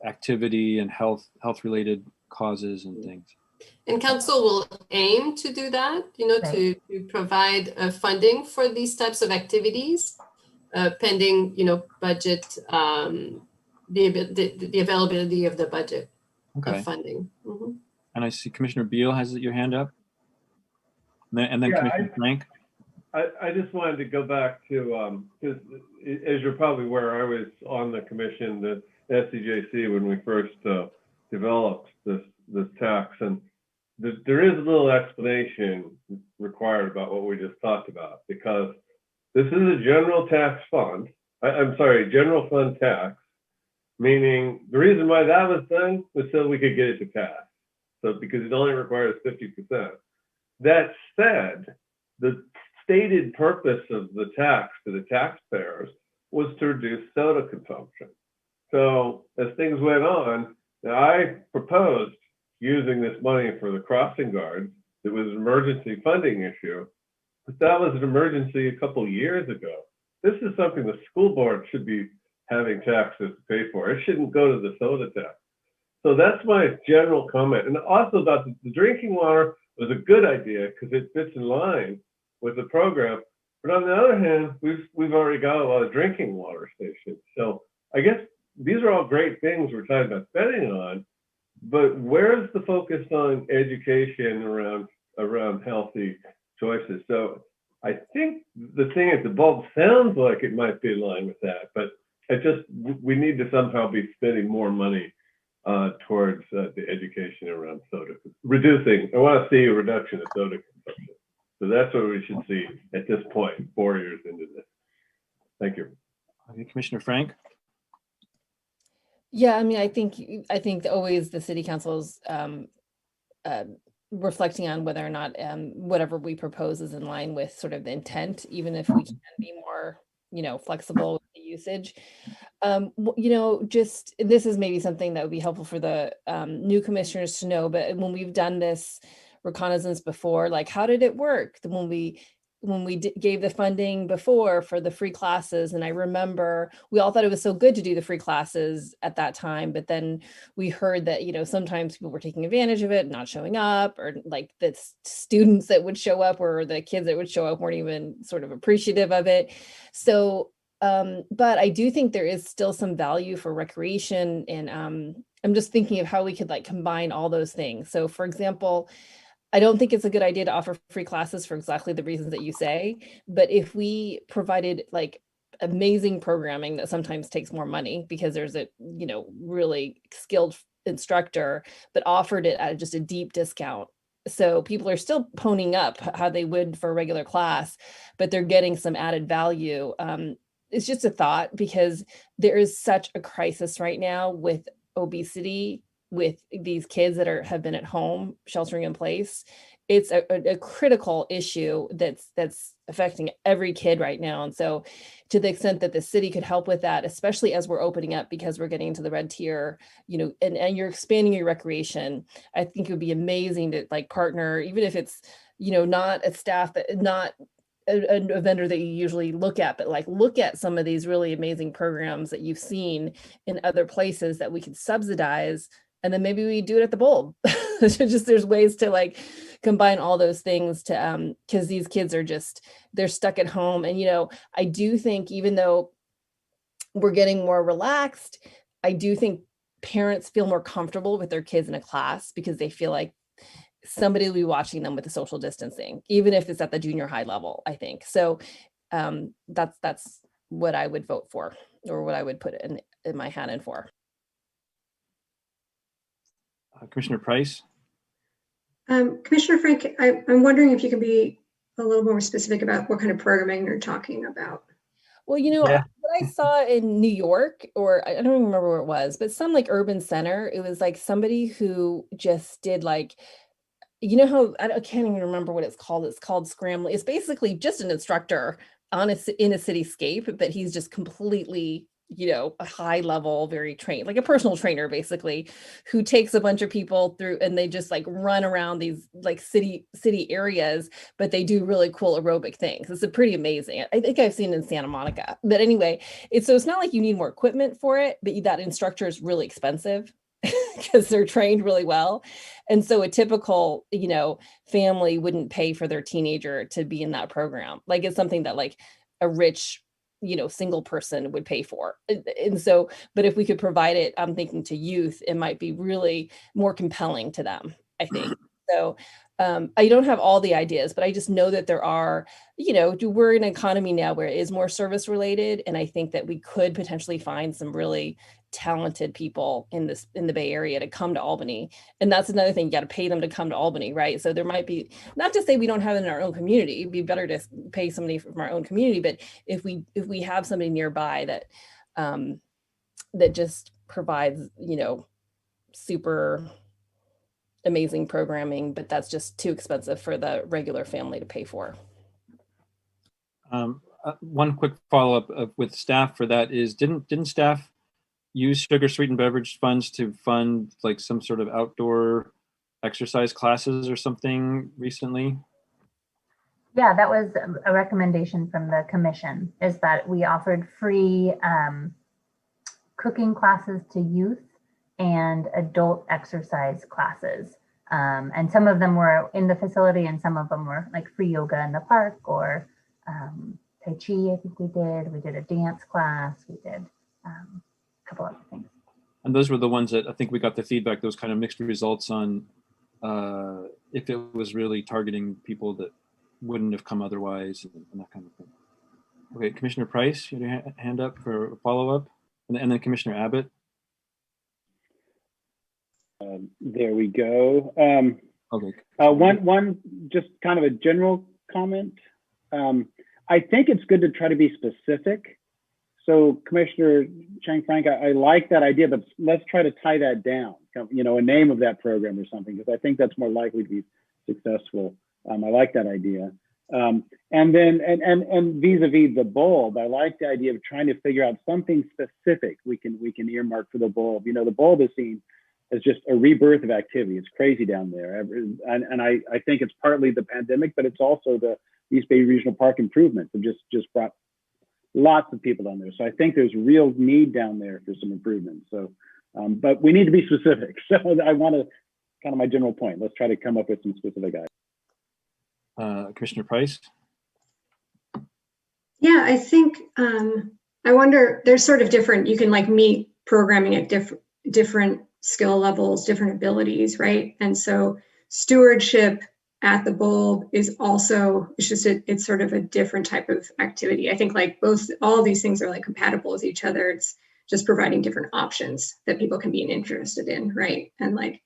Speaker 2: activity and health related causes and things.
Speaker 9: And council will aim to do that, you know,
Speaker 1: Right.
Speaker 9: to provide funding for these types of activities, pending, you know, budget, the availability of the budget
Speaker 2: Okay.
Speaker 9: of funding. Mm-hmm.
Speaker 2: And I see Commissioner Beal has your hand up. And then
Speaker 6: Yeah,
Speaker 2: Commissioner Frank.
Speaker 6: I just wanted to go back to, because as you're probably aware, I was on the commission, the SCJC, when we first developed this tax, and there is a little explanation required about what we just talked about, because this is a general tax fund. I'm sorry, general fund tax, meaning the reason why that was done was so we could get it to pass. So because it only requires 50%. That said, the stated purpose of the tax to the taxpayers was to reduce soda consumption. So as things went on, I proposed using this money for the crossing guards. It was an emergency funding issue, but that was an emergency a couple of years ago. This is something the school board should be having taxes to pay for. It shouldn't go to the soda tax. So that's my general comment. And also about the drinking water was a good idea because it fits in line with the program. But on the other hand, we've already got a lot of drinking water stations. So I guess these are all great things we're talking about spending on, but where's the focus on education around healthy choices? So I think the thing at the bulb sounds like it might be in line with that, but we need to somehow be spending more money towards the education around soda, reducing. I want to see a reduction of soda consumption. So that's what we should see at this point, 4 years into this. Thank you.
Speaker 2: Okay, Commissioner Frank?
Speaker 4: Yeah, I mean, I think always the city council's reflecting on whether or not whatever we propose is in line with sort of the intent, even if we can be more, flexible with the usage. Just this is maybe something that would be helpful for the new commissioners to know, but when we've done this reconnaissance before, like how did it work when we gave the funding before for the free classes? And I remember we all thought it was so good to do the free classes at that time, but then we heard that, sometimes people were taking advantage of it, not showing up, or like the students that would show up or the kids that would show up weren't even sort of appreciative of it. So, but I do think there is still some value for recreation. And I'm just thinking of how we could like combine all those things. So for example, I don't think it's a good idea to offer free classes for exactly the reasons that you say, but if we provided like amazing programming that sometimes takes more money because there's a, really skilled instructor, but offered it at just a deep discount. So people are still ponying up how they would for a regular class, but they're getting some added value. It's just a thought because there is such a crisis right now with obesity, with these kids that have been at home sheltering in place. It's a critical issue that's affecting every kid right now. And so to the extent that the city could help with that, especially as we're opening up because we're getting into the red tier, and you're expanding your recreation, I think it would be amazing to like partner, even if it's, not a staff that not a vendor that you usually look at, but like look at some of these really amazing programs that you've seen in other places that we could subsidize. And then maybe we do it at the Bulb. There's ways to like combine all those things to because these kids are they're stuck at home. And I do think even though we're getting more relaxed, I do think parents feel more comfortable with their kids in a class because they feel like somebody will be watching them with the social distancing, even if it's at the junior high level, I think. So that's what I would vote for, or what I would put in my hat in for.
Speaker 2: Commissioner Price?
Speaker 10: Commissioner Frank, I'm wondering if you can be a little more specific about what kind of programming you're talking about.
Speaker 4: Well, what I saw in New York, or I don't even remember where it was, but some like urban center, it was like somebody who just did like, how, I can't even remember what it's called. It's called Scrambling. It's basically just an instructor in a cityscape, but he's just completely a high level, very trained, like a personal trainer, basically, who takes a bunch of people through and they just like run around these like city areas, but they do really cool aerobic things. It's pretty amazing. I think I've seen it in Santa Monica, but anyway, it's not like you need more equipment for it, but that instructor is really expensive because they're trained really well. And so a typical, family wouldn't pay for their teenager to be in that program. Like it's something that like a rich single person would pay for. And so, but if we could provide it, I'm thinking to youth, it might be really more compelling to them, I think. So I don't have all the ideas, but I just know that there are, we're in an economy now where it is more service related. And I think that we could potentially find some really talented people in the Bay Area to come to Albany. And that's another thing, you got to pay them to come to Albany, right? So there might be, not to say we don't have it in our own community, it'd be better to pay somebody from our own community, but if we have somebody nearby that that just provides, super amazing programming, but that's just too expensive for the regular family to pay for.
Speaker 2: One quick follow-up with staff for that is, didn't staff use Sugar-Sweetened beverage funds to fund like some sort of outdoor exercise classes or something recently?
Speaker 1: Yeah, that was a recommendation from the commission, is that we offered free cooking classes to youth and adult exercise classes. And some of them were in the facility and some of them were like free yoga in the park, or Tai Chi, I think we did. We did a dance class. We did a couple other things.
Speaker 2: And those were the ones that I think we got the feedback, those kind of mixed results on if it was really targeting people that wouldn't have come otherwise and that kind of thing. Okay, Commissioner Price, you had your hand up for a follow-up, and then Commissioner Abbott.
Speaker 3: There we go.
Speaker 2: Okay.
Speaker 3: One just kind of a general comment. I think it's good to try to be specific So Commissioner Chang Frank, I like that idea, but let's try to tie that down, you know, a name of that program or something, because I think that's more likely to be successful. I like that idea. And then, and vis-a-vis the bulb, I like the idea of trying to figure out something specific we can earmark for the bulb. You know, the bulb is seen as just a rebirth of activity. It's crazy down there. And I think it's partly the pandemic, but it's also the East Bay Regional Park improvements have just brought lots of people down there. So I think there's real need down there for some improvements. So, but we need to be specific. So I want to, kind of my general point, let's try to come up with some specific items.
Speaker 2: Commissioner Price?
Speaker 10: Yeah, I think, I wonder, there's sort of different, you can like meet programming at different skill levels, different abilities, right? And so stewardship at the bulb is also, it's just, it's sort of a different type of activity. I think like all of these things are like compatible with each other. It's just providing different options that people can be interested in, right? And like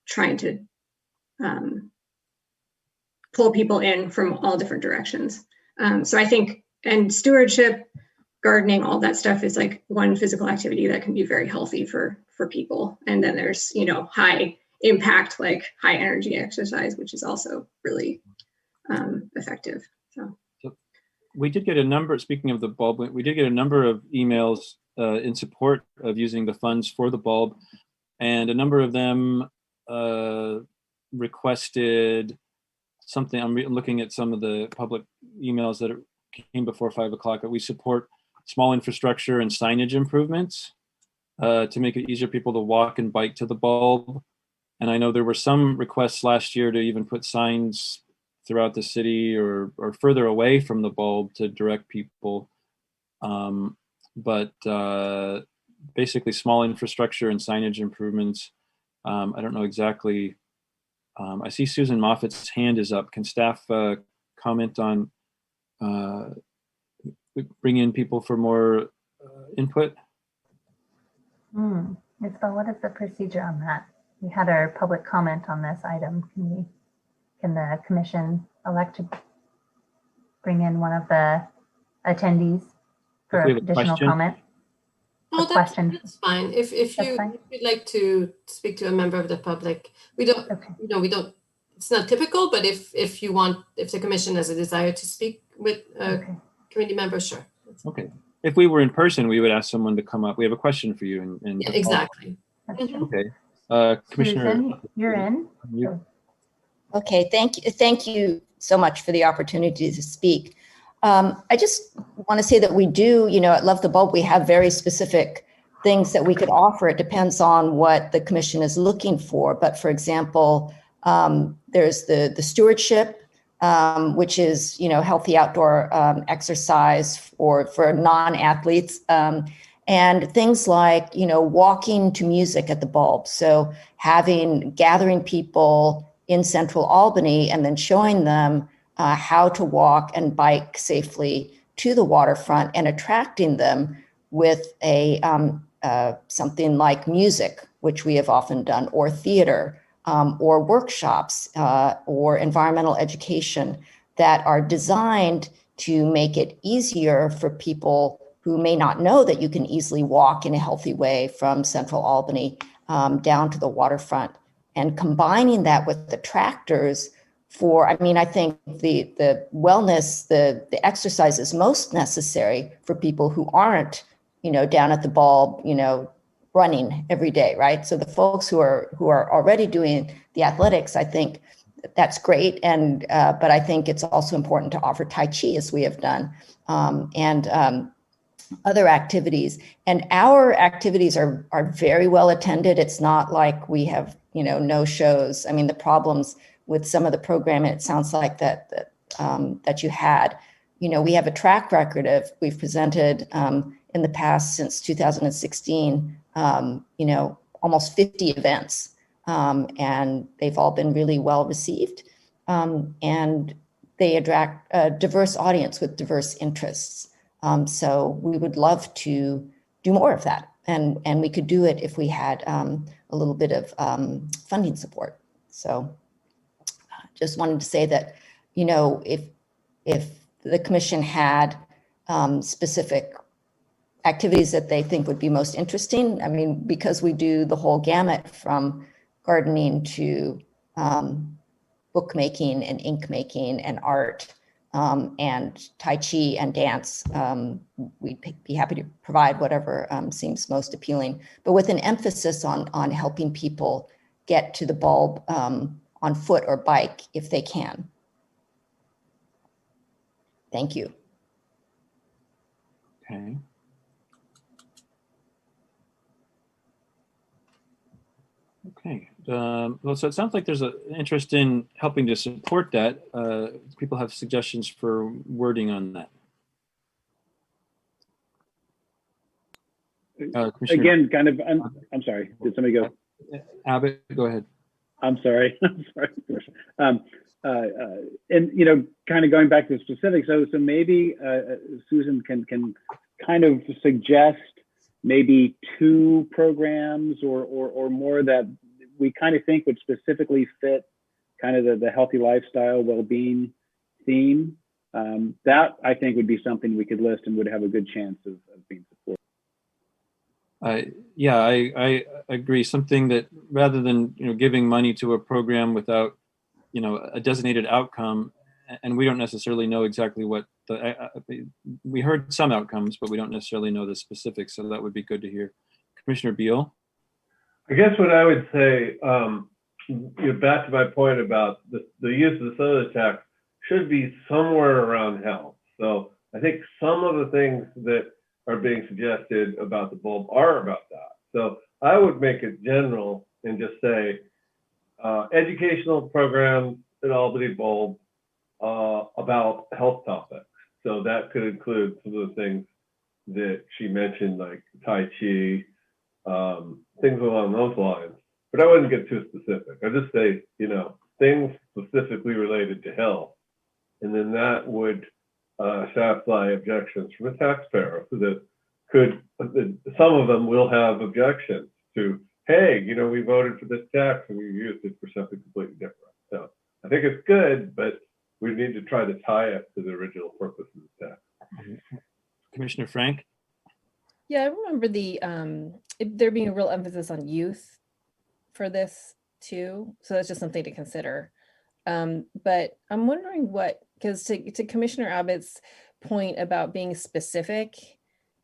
Speaker 10: trying to pull people in from all different directions. So I think, and stewardship, gardening, all that stuff is like one physical activity that can be very healthy for people. And then there's, you know, high impact, like high energy exercise, which is also really effective. So
Speaker 2: we did get a number, speaking of the bulb, we did get a number of emails in support of using the funds for the bulb. And a number of them requested something. I'm looking at some of the public emails that came before 5 o'clock, that we support small infrastructure and signage improvements to make it easier for people to walk and bike to the bulb. And I know there were some requests last year to even put signs throughout the city or further away from the bulb to direct people. But basically small infrastructure and signage improvements. I don't know exactly. I see Susan Moffat's hand is up. Can staff comment on bring in people for more input?
Speaker 1: Isabel, what is the procedure on that? We had our public comment on this item. Can the commission elect to bring in one of the attendees for additional comment?
Speaker 9: Oh, that's fine. If you'd like to speak to a member of the public, we don't, you know, we don't, it's not typical, but if you want, if the commission has a desire to speak with a committee member, sure.
Speaker 2: Okay. If we were in person, we would ask someone to come up. We have a question for you. And
Speaker 9: yeah, exactly.
Speaker 2: Okay. Commissioner,
Speaker 1: Susan, you're in.
Speaker 8: Okay, thank you so much for the opportunity to speak. I just want to say that we do, you know, at Love the Bulb, we have very specific things that we could offer. It depends on what the commission is looking for. But for example, there's the stewardship, which is, you know, healthy outdoor exercise for non-athletes. And things like, you know, walking to music at the bulb. So gathering people in central Albany and then showing them how to walk and bike safely to the waterfront and attracting them with something like music, which we have often done, or theater, or workshops, or environmental education that are designed to make it easier for people who may not know that you can easily walk in a healthy way from central Albany down to the waterfront. And combining that with the tractors I think the wellness, the exercise is most necessary for people who aren't, you know, down at the bulb, you know, running every day, right? So the folks who are already doing the athletics, I think that's great. And but I think it's also important to offer Tai Chi, as we have done, and other activities. And our activities are very well attended. It's not like we have, you know, no shows. I mean, the problems with some of the programming, it sounds like that you had, you know, we have a track record of, we've presented in the past since 2016, you know, almost 50 events, and they've all been really well received. And they attract a diverse audience with diverse interests. So we would love to do more of that. And we could do it if we had a little bit of funding support. So just wanted to say that, you know, if the commission had specific activities that they think would be most interesting. I mean, because we do the whole gamut from gardening to bookmaking and ink making and art and Tai Chi and dance. We'd be happy to provide whatever seems most appealing, but with an emphasis on helping people get to the bulb on foot or bike if they can. Thank you.
Speaker 2: Okay. Okay. Well, so it sounds like there's an interest in helping to support that. People have suggestions for wording on that.
Speaker 3: Again, kind of, I'm sorry, did somebody go?
Speaker 2: Abbott, go ahead.
Speaker 3: I'm sorry, I'm sorry. And, you know, kind of going back to the specifics, so maybe Susan can kind of suggest maybe 2 programs or more that we kind of think would specifically fit kind of the healthy lifestyle well-being theme. That I think would be something we could list and would have a good chance of being supported.
Speaker 2: Yeah, I agree. Something that rather than, you know, giving money to a program without, you know, a designated outcome, and we don't necessarily know exactly what we heard some outcomes, but we don't necessarily know the specifics. So that would be good to hear. Commissioner Beal.
Speaker 6: I guess what I would say, back to my point about the use of the soda tax should be somewhere around health. So I think some of the things that are being suggested about the bulb are about that. So I would make it general and just say educational programs at Albany Bulb about health topics. So that could include some of the things that she mentioned, like Tai Chi, things along those lines. But I wouldn't get too specific. I just say, you know, things specifically related to health. And then that would satisfy objections from a taxpayer that could, some of them will have objections to, hey, you know, we voted for this tax and we used it for something completely different. So I think it's good, but we need to try to tie it to the original purpose of the tax.
Speaker 2: Commissioner Frank.
Speaker 4: Yeah, I remember there being a real emphasis on youth for this too. So that's just something to consider. But I'm wondering because to Commissioner Abbott's point about being specific,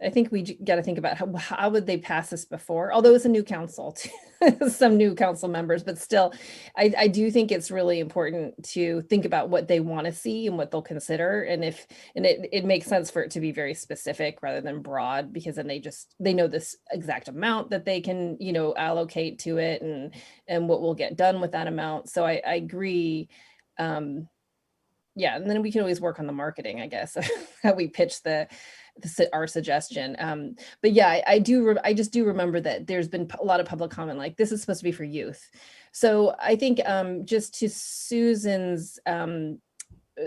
Speaker 4: I think we got to think about how would they pass this before, although it's a new council, some new council members, but still, I do think it's really important to think about what they want to see and what they'll consider. And it makes sense for it to be very specific rather than broad, because then they know this exact amount that they can, you know, allocate to it and what will get done with that amount. So I agree. Yeah, and then we can always work on the marketing, I guess, how we pitch our suggestion. But yeah, I just do remember that there's been a lot of public comment like this is supposed to be for youth. So I think just to Susan's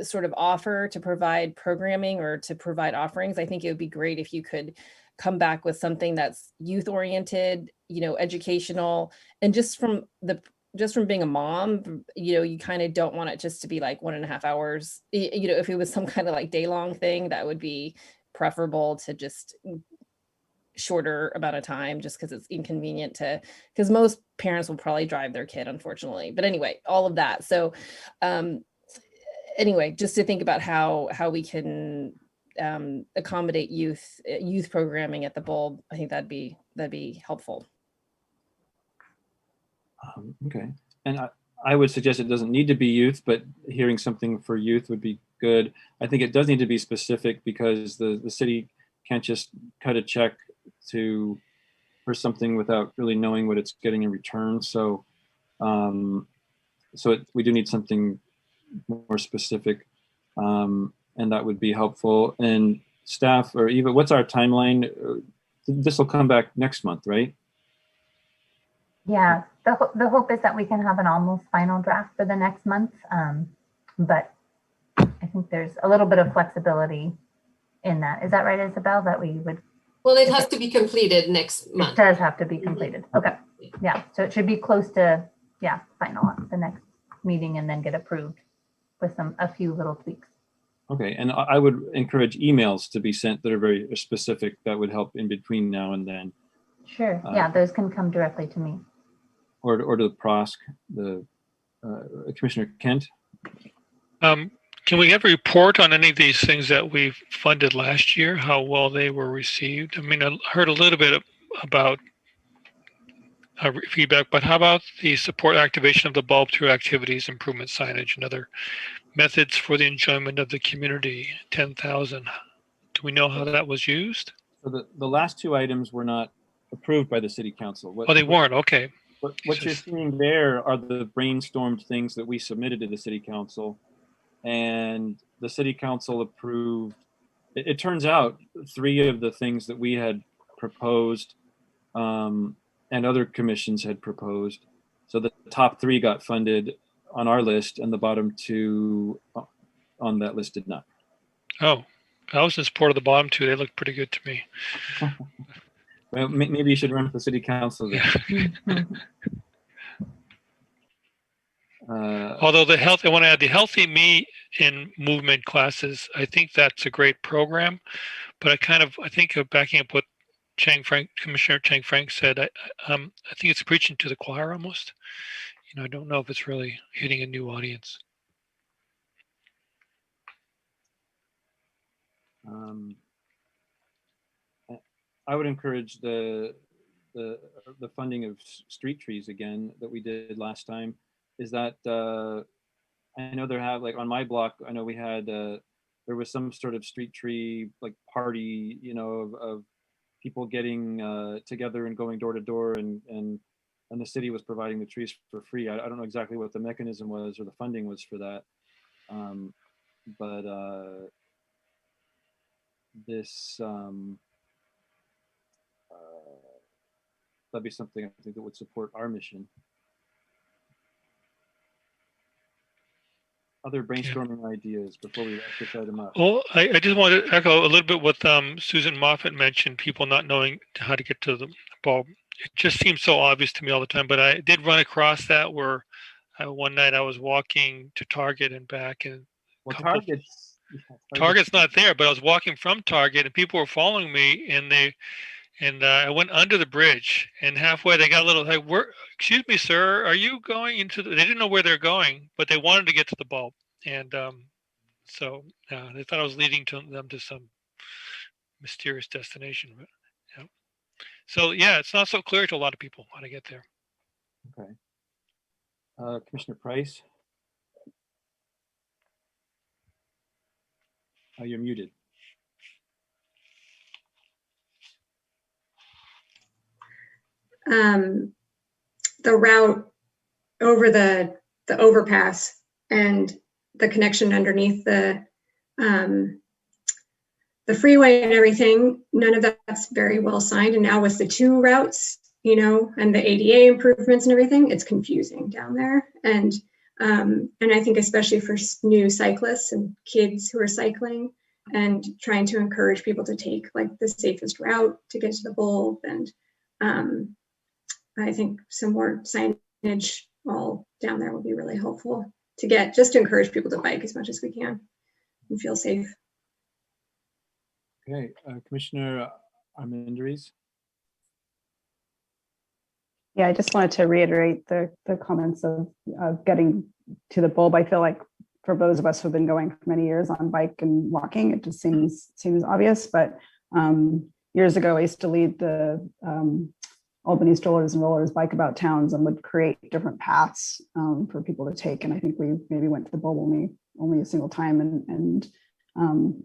Speaker 4: sort of offer to provide programming or to provide offerings, I think it would be great if you could come back with something that's youth oriented, you know, educational, and just from being a mom, you know, you kind of don't want it just to be like 1.5 hours. You know, if it was some kind of like day-long thing, that would be preferable to just shorter amount of time, just because it's inconvenient because most parents will probably drive their kid, unfortunately. But anyway, all of that. So anyway, just to think about how we can accommodate youth programming at the Bulb, I think that'd be helpful.
Speaker 2: Okay, and I would suggest it doesn't need to be youth, but hearing something for youth would be good. I think it does need to be specific because the city can't just cut a check for something without really knowing what it's getting in return. So, we do need something more specific, and that would be helpful. And staff or Eva, what's our timeline? This will come back next month, right?
Speaker 1: Yeah, the hope is that we can have an almost final draft for the next month, but I think there's a little bit of flexibility in that. Is that right, Isabel, that we would?
Speaker 9: Well, it has to be completed next month.
Speaker 1: It does have to be completed. Okay. Yeah, so it should be close to, final at the next meeting and then get approved with a few little tweaks.
Speaker 2: Okay, and I would encourage emails to be sent that are very specific. That would help in between now and then.
Speaker 1: Sure. Yeah, those can come directly to me.
Speaker 2: Or to the PROSC, the Commissioner Kent.
Speaker 5: Can we have a report on any of these things that we've funded last year, how well they were received? I mean, I heard a little bit about feedback, but how about the support activation of the bulb through activities, improvement signage, and other methods for the enjoyment of the community, 10,000. Do we know how that was used?
Speaker 2: So the last two items were not approved by the city council.
Speaker 5: Oh, they weren't, okay.
Speaker 2: What you're seeing there are the brainstormed things that we submitted to the city council, and the city council approved. It turns out 3 of the things that we had proposed and other commissions had proposed. So the top 3 got funded on our list, and the bottom 2 on that list did not.
Speaker 5: Oh, I was in support of the bottom 2. They look pretty good to me.
Speaker 2: Well, maybe you should run for the city council then.
Speaker 5: Although I want to add the Healthy Me in movement classes. I think that's a great program, but I think of backing up what Commissioner Chang Frank said. I think it's preaching to the choir almost. I don't know if it's really hitting a new audience.
Speaker 2: I would encourage the funding of street trees again that we did last time. Is that I know there have, like on my block, I know we had there was some sort of street tree like party, of people getting together and going door to door, and the city was providing the trees for free. I don't know exactly what the mechanism was or the funding was for that, but this that'd be something I think that would support our mission. Other brainstorming ideas before we wrap this item up?
Speaker 5: Well, I just want to echo a little bit what Susan Moffett mentioned, people not knowing how to get to the bulb. It just seems so obvious to me all the time, but I did run across that where one night I was walking to Target and back, and Target's not there, but I was walking from Target and people were following me, and I went under the bridge, and halfway they got a little like, excuse me, sir, are you going into they didn't know where they're going, but they wanted to get to the bulb. And so they thought I was leading them to some mysterious destination. But, yeah. So yeah, it's not so clear to a lot of people how to get there.
Speaker 2: Okay. Commissioner Price? You're muted.
Speaker 10: The route over the overpass and the connection underneath the freeway and everything, none of that's very well signed. And now with the 2 routes, and the ADA improvements and everything, it's confusing down there. And I think especially for new cyclists and kids who are cycling and trying to encourage people to take like the safest route to get to the bulb. And I think some more signage all down there will be really helpful to encourage people to bike as much as we can and feel safe.
Speaker 2: Okay, Commissioner Armendariz.
Speaker 7: Yeah, I just wanted to reiterate the comments of getting to the bulb. I feel like for those of us who've been going for many years on bike and walking, it just seems obvious. But years ago, I used to lead the Albany Strollers and Rollers Bike About Towns and would create different paths for people to take. And I think we maybe went to the bulb only a single time. And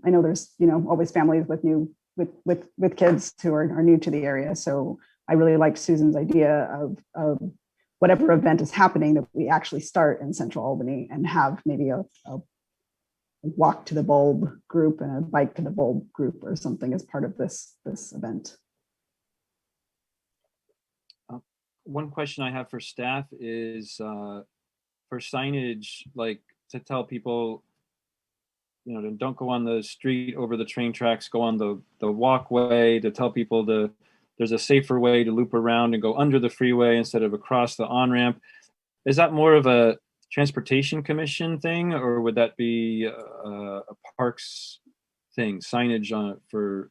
Speaker 7: I know there's always families with kids who are new to the area. So I really like Susan's idea of whatever event is happening that we actually start in Central Albany and have maybe a walk to the bulb group and a bike to the bulb group or something as part of this event.
Speaker 2: One question I have for staff is for signage, like to tell people, don't go on the street over the train tracks, go on the walkway, to tell people there's a safer way to loop around and go under the freeway instead of across the on-ramp. Is that more of a transportation commission thing, or would that be a parks thing, signage on it for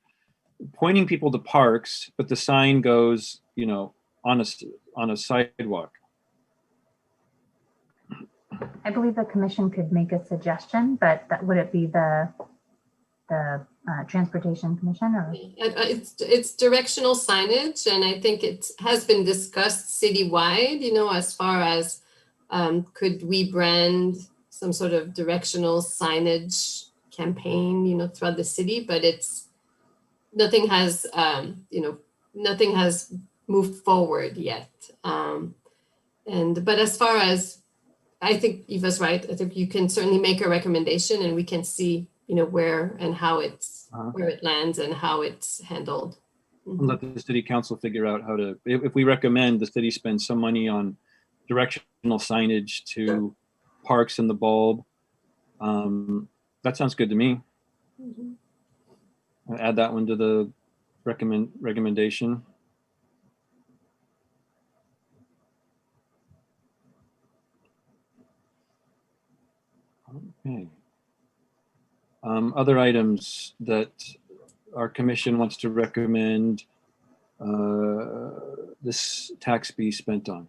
Speaker 2: pointing people to parks, but the sign goes, you know, on a sidewalk?
Speaker 1: I believe the commission could make a suggestion, but that would it be the transportation commission, or?
Speaker 9: It's directional signage, and I think it has been discussed citywide, you know, as far as could we brand some sort of directional signage campaign, you know, throughout the city, but nothing has, you know, nothing has moved forward yet. But as far as, I think Eva's right. I think you can certainly make a recommendation, and we can see, you know, where and how where it lands and how it's handled.
Speaker 2: And let the city council figure out how to, if we recommend the city spend some money on directional signage to parks and the bulb, that sounds good to me. I'll add that one to the recommendation. Okay. Other items that our commission wants to recommend this tax be spent on.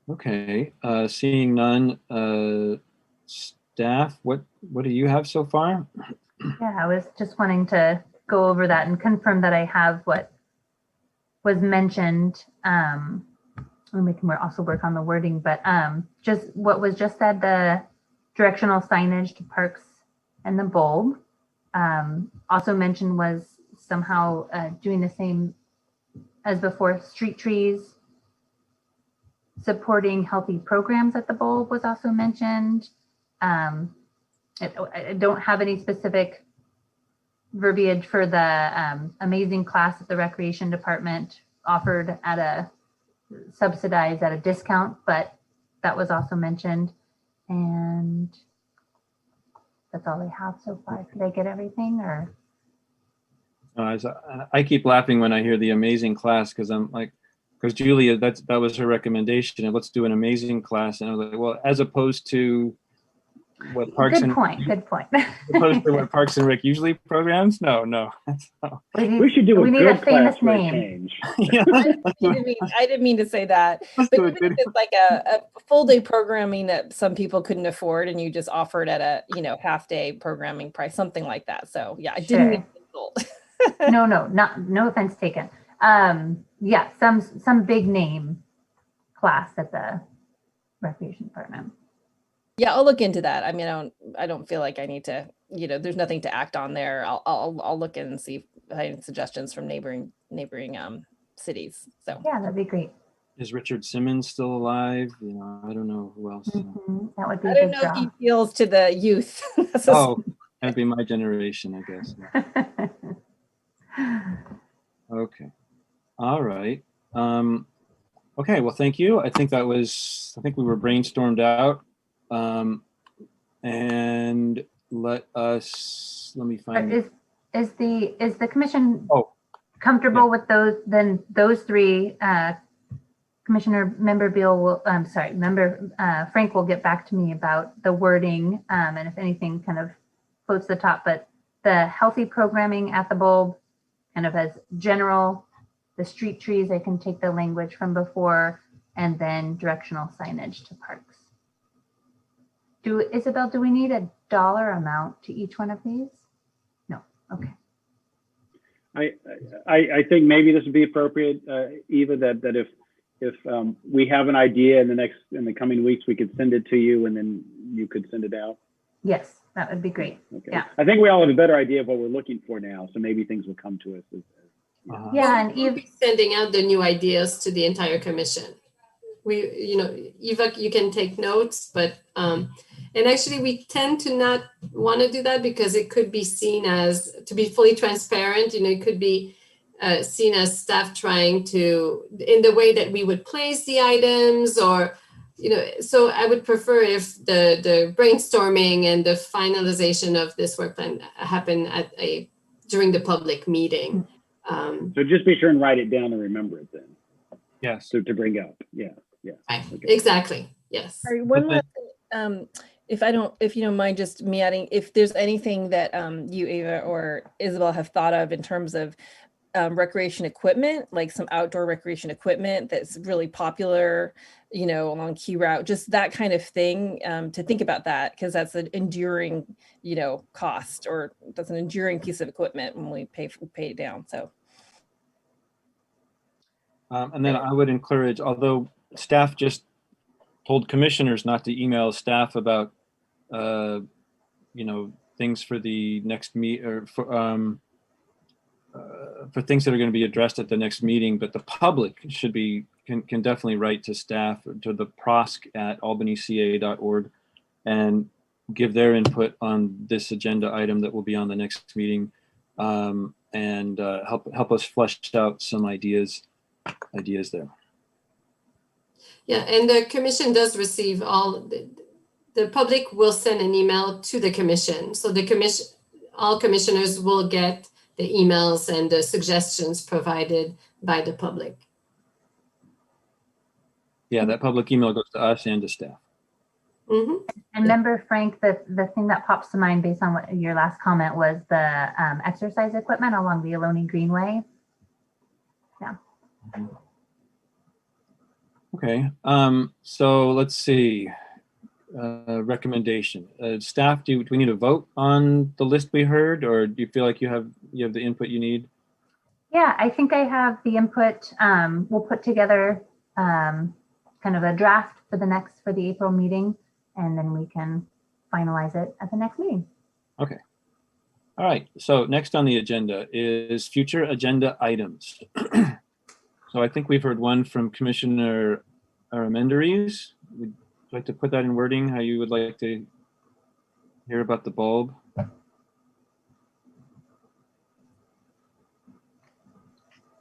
Speaker 2: Okay, seeing none, staff, what do you have so far?
Speaker 1: Yeah, I was just wanting to go over that and confirm that I have what was mentioned. We can also work on the wording, but just what was just said, the directional signage to parks and the bulb. Also mentioned was somehow doing the same as before, street trees, supporting healthy programs at the bulb was also mentioned. I don't have any specific verbiage for the amazing class that the recreation department offered at a subsidized at a discount, but that was also mentioned. And that's all I have so far. Did I get everything, or?
Speaker 2: I keep laughing when I hear the amazing class, because I'm like, because Julia, that was her recommendation, and let's do an amazing class. And I was like, well, as opposed to what Parks
Speaker 1: Good point.
Speaker 2: opposed to what Parks and Rec usually programs? No.
Speaker 3: We should do a good class for a change.
Speaker 2: Yeah.
Speaker 4: I didn't mean to say that. But even if it's like a full day programming that some people couldn't afford, and you just offered at a, you know, half day programming price, something like that. So yeah, I didn't mean to insult.
Speaker 1: No offense taken. Yeah, some big name class at the recreation department.
Speaker 4: Yeah, I'll look into that. I mean, I don't feel like I need to, you know, there's nothing to act on there. I'll look in and see if I have any suggestions from neighboring cities. So
Speaker 1: yeah, that'd be great.
Speaker 2: Is Richard Simmons still alive? You know, I don't know who else.
Speaker 1: That would be
Speaker 4: I don't know if he appeals to the youth.
Speaker 2: Oh, that'd be my generation, I guess. Okay. All right. Okay, well, thank you. I think we were brainstormed out. And let me find.
Speaker 1: Is the commission comfortable with those? Then those three, Commissioner Member Beal will, Member Frank will get back to me about the wording, and if anything kind of floats the top. But the healthy programming at the bulb, kind of as general. The street trees, I can take the language from before, and then directional signage to parks. Isabel, do we need a dollar amount to each one of these? No. Okay.
Speaker 3: I think maybe this would be appropriate, Eva, that if we have an idea in the coming weeks, we could send it to you, and then you could send it out.
Speaker 1: Yes, that would be great.
Speaker 3: Okay.
Speaker 1: Yeah.
Speaker 3: I think we all have a better idea of what we're looking for now, so maybe things will come to us.
Speaker 1: Yeah, and
Speaker 9: we'll be sending out the new ideas to the entire commission. Eva, you can take notes, but and actually we tend to not want to do that because it could be seen as, to be fully transparent, it could be seen as staff trying to, in the way that we would place the items, or so I would prefer if the brainstorming and the finalization of this work plan happen during the public meeting.
Speaker 3: So just be sure and write it down and remember it then.
Speaker 2: Yes.
Speaker 3: So to bring up, yeah.
Speaker 9: Right.
Speaker 3: Okay.
Speaker 9: Exactly. Yes.
Speaker 4: Sorry, one last thing. If you don't mind just me adding, if there's anything that you, Ava, or Isabel have thought of in terms of recreation equipment, like some outdoor recreation equipment that's really popular, along Key Route, just that kind of thing, to think about that, because that's an enduring, cost, or that's an enduring piece of equipment when we pay it down. So.
Speaker 2: And then I would encourage, although staff just told commissioners not to email staff about, things for the next or for things that are going to be addressed at the next meeting, but the public can definitely write to staff, to the prosk@albanyca.org, and give their input on this agenda item that will be on the next meeting, and help us flesh out some ideas there.
Speaker 9: Yeah, and the commission does receive the public will send an email to the commission. So all commissioners will get the emails and the suggestions provided by the public.
Speaker 2: Yeah, that public email goes to us and to staff.
Speaker 9: Mm-hmm.
Speaker 1: And member Frank, the thing that pops to mind based on what your last comment was the exercise equipment along the Ohlone Greenway. Yeah.
Speaker 2: Okay, so let's see. Recommendation. Staff, do we need to vote on the list we heard, or do you feel like you have the input you need?
Speaker 1: Yeah, I think I have the input. We'll put together kind of a draft for the April meeting, and then we can finalize it at the next meeting.
Speaker 2: Okay. All right. So next on the agenda is future agenda items. So I think we've heard one from Commissioner Armendariz. Would you like to put that in wording, how you would like to hear about the bulb?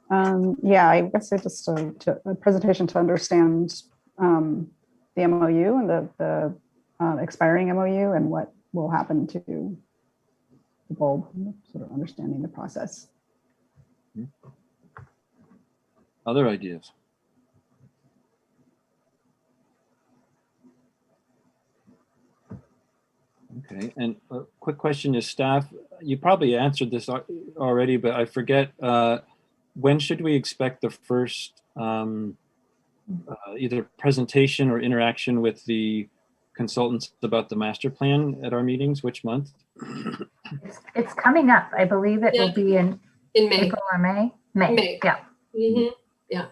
Speaker 7: Yeah, I guess it's just a presentation to understand the MOU and the expiring MOU and what will happen to the bulb, sort of understanding the process.
Speaker 2: Other ideas? Okay, and a quick question is staff, you probably answered this already, but I forget, when should we expect the first either presentation or interaction with the consultants about the master plan at our meetings? Which month?
Speaker 1: It's coming up. I believe it will be in
Speaker 9: May.
Speaker 1: April or May. May. Yeah.
Speaker 9: Mm-hmm. Yeah.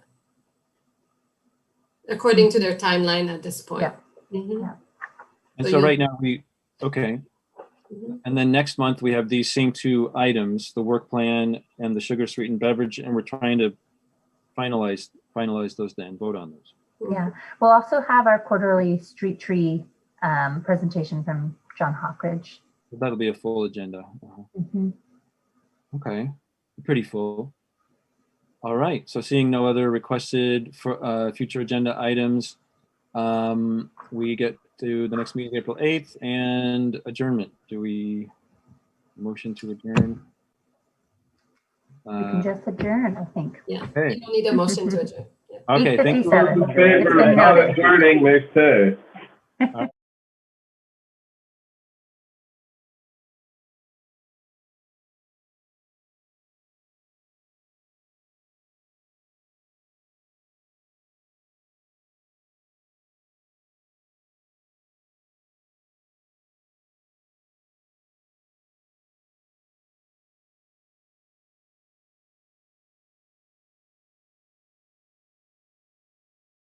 Speaker 9: According to their timeline at this point.
Speaker 1: Yeah.
Speaker 9: Mm-hmm.
Speaker 1: Yeah.
Speaker 2: And so right now okay.
Speaker 9: Mm-hmm.
Speaker 2: And then next month we have these same two items, the work plan and the sugar-sweetened beverage, and we're trying to finalize those then, vote on those.
Speaker 1: Yeah. We'll also have our quarterly street tree presentation from John Hawkridge.
Speaker 2: That'll be a full agenda.
Speaker 1: Mm-hmm.
Speaker 2: Okay, pretty full. All right, so seeing no other requested for future agenda items, we get to the next meeting, April 8th, and adjournment. Do we motion to adjourn?
Speaker 1: We can just adjourn, I think.
Speaker 9: Yeah.
Speaker 2: Okay.
Speaker 9: You don't need a motion to adjourn. Yeah.
Speaker 2: Okay, thank you.
Speaker 1: 8:57.
Speaker 6: Those in favor of not adjourning, may say.